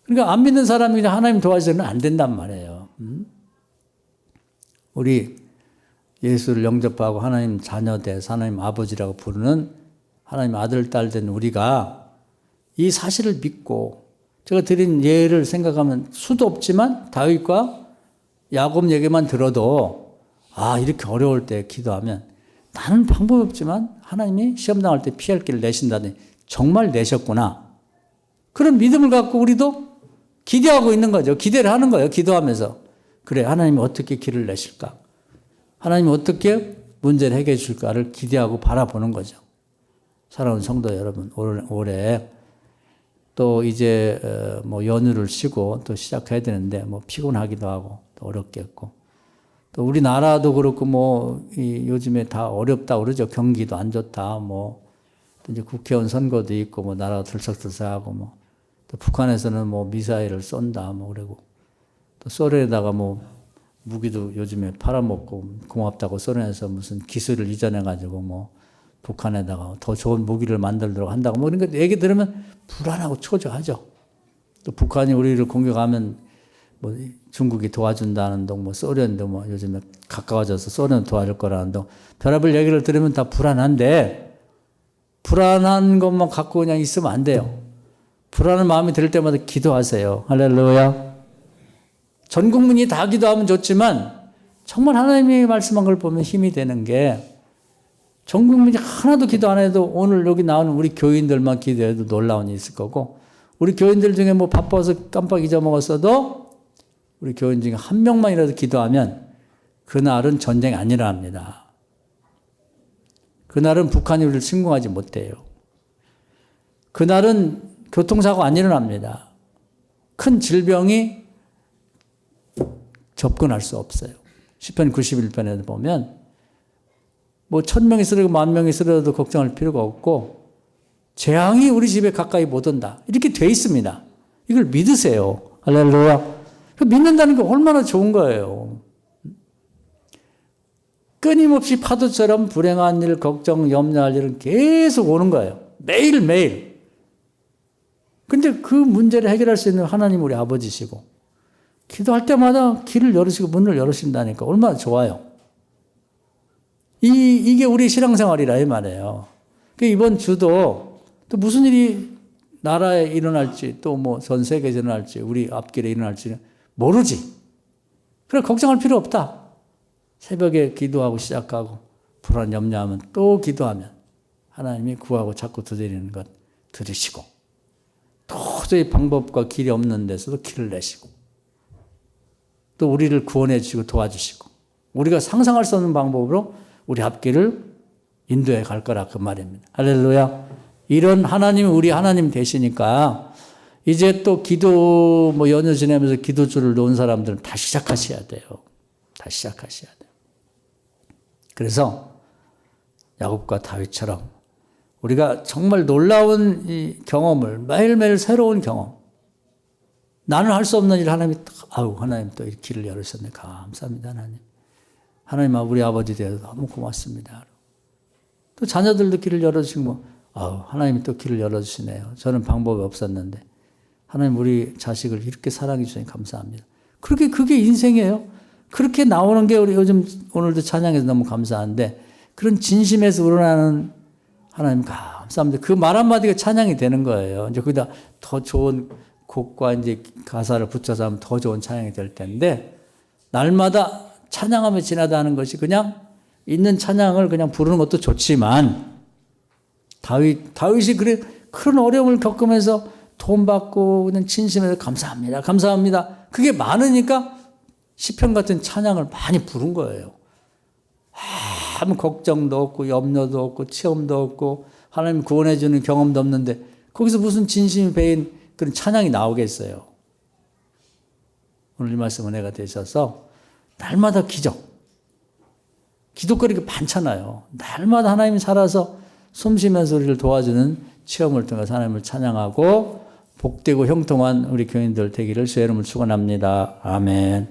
그러니까 안 믿는 사람이 하나님 도와주면 안 된단 말이에요. 우리 예수를 영접하고 하나님 자녀 돼 하나님 아버지라고 부르는 하나님 아들 딸 된 우리가 이 사실을 믿고 제가 드린 예를 생각하면 수도 없지만 다윗과 야곱 얘기만 들어도 아 이렇게 어려울 때 기도하면 나는 방법이 없지만 하나님이 시험 당할 때 피할 길을 내신다니 정말 내셨구나. 그런 믿음을 갖고 우리도 기대하고 있는 거죠. 기대를 하는 거예요. 기도하면서. 그래 하나님이 어떻게 길을 내실까? 하나님이 어떻게 문제를 해결해 줄까를 기대하고 바라보는 거죠. 사랑하는 성도 여러분, 올해 또 이제 뭐 연휴를 쉬고 또 시작해야 되는데 뭐 피곤하기도 하고 또 어렵겠고 또 우리나라도 그렇고 뭐 요즘에 다 어렵다 그러죠. 경기도 안 좋다 뭐 또 이제 국회의원 선거도 있고 뭐 나라가 들썩들썩하고 뭐 또 북한에서는 뭐 미사일을 쏜다 뭐 그러고 또 소련에다가 뭐 무기도 요즘에 팔아먹고 고맙다고 소련에서 무슨 기술을 이전해가지고 뭐 북한에다가 더 좋은 무기를 만들도록 한다고 뭐 그러니까 얘기 들으면 불안하고 초조하죠. 또 북한이 우리를 공격하면 뭐 중국이 도와준다는 둥, 뭐 소련도 뭐 요즘에 가까워져서 소련 도와줄 거라는 둥, 별의별 얘기를 들으면 다 불안한데 불안한 것만 갖고 그냥 있으면 안 돼요. 불안한 마음이 들 때마다 기도하세요. 할렐루야. 전 국민이 다 기도하면 좋지만 정말 하나님이 말씀한 걸 보면 힘이 되는 게 전 국민이 하나도 기도 안 해도 오늘 여기 나오는 우리 교인들만 기도해도 놀라운 일이 있을 거고 우리 교인들 중에 뭐 바빠서 깜빡 잊어먹었어도 우리 교인 중에 한 명만이라도 기도하면 그날은 전쟁이 안 일어납니다. 그날은 북한이 우리를 침공하지 못해요. 그날은 교통사고 안 일어납니다. 큰 질병이 접근할 수 없어요. 시편 91편에 보면 뭐 1000명이 쓰러지고 10,000명이 쓰러져도 걱정할 필요가 없고 재앙이 우리 집에 가까이 못 온다. 이렇게 돼 있습니다. 이걸 믿으세요. 할렐루야. 믿는다는 게 얼마나 좋은 거예요. 끊임없이 파도처럼 불행한 일, 걱정, 염려할 일은 계속 오는 거예요. 매일매일. 근데 그 문제를 해결할 수 있는 하나님 우리 아버지시고 기도할 때마다 길을 열으시고 문을 열으신다니까 얼마나 좋아요. 이게 우리 신앙생활이라 이 말이에요. 이번 주도 또 무슨 일이 나라에 일어날지 또 뭐 전 세계에 일어날지 우리 앞길에 일어날지 모르지. 그래 걱정할 필요 없다. 새벽에 기도하고 시작하고 불안 염려하면 또 기도하면 하나님이 구하고 자꾸 두드리는 것 들으시고 도저히 방법과 길이 없는 데서도 길을 내시고 또 우리를 구원해 주시고 도와주시고 우리가 상상할 수 없는 방법으로 우리 앞길을 인도해 갈 거라 그 말입니다. 할렐루야. 이런 하나님이 우리 하나님 되시니까 이제 또 기도 뭐 연휴 지내면서 기도줄을 놓은 사람들은 다시 시작하셔야 돼요. 다시 시작하셔야 돼요. 그래서 야곱과 다윗처럼 우리가 정말 놀라운 이 경험을 매일매일 새로운 경험 나는 할 수 없는 일 하나님이 하나님 또 이 길을 열으셨네. 감사합니다 하나님. 하나님 우리 아버지 되어서 너무 고맙습니다. 또 자녀들도 길을 열어주시고 하나님이 또 길을 열어주시네요. 저는 방법이 없었는데 하나님 우리 자식을 이렇게 사랑해 주시니 감사합니다. 그게 인생이에요. 그렇게 나오는 게 우리 요즘 오늘도 찬양해서 너무 감사한데 그런 진심에서 우러나는 하나님 감사합니다. 그 말 한마디가 찬양이 되는 거예요. 이제 거기다 더 좋은 곡과 이제 가사를 붙여서 하면 더 좋은 찬양이 될 텐데 날마다 찬양하며 지나다 하는 것이 그냥 있는 찬양을 그냥 부르는 것도 좋지만 다윗이 그래 큰 어려움을 겪으면서 돈 받고 그냥 진심에서 감사합니다. 감사합니다. 그게 많으니까 시편 같은 찬양을 많이 부른 거예요. 아무 걱정도 없고 염려도 없고 체험도 없고 하나님 구원해 주는 경험도 없는데 거기서 무슨 진심이 배인 그런 찬양이 나오겠어요. 오늘 이 말씀 은혜가 되셔서 날마다 기독거리가 많잖아요. 날마다 하나님이 살아서 숨 쉬면서 우리를 도와주는 체험을 통해서 하나님을 찬양하고 복되고 형통한 우리 교인들 되기를 주의 이름으로 축원합니다. 아멘.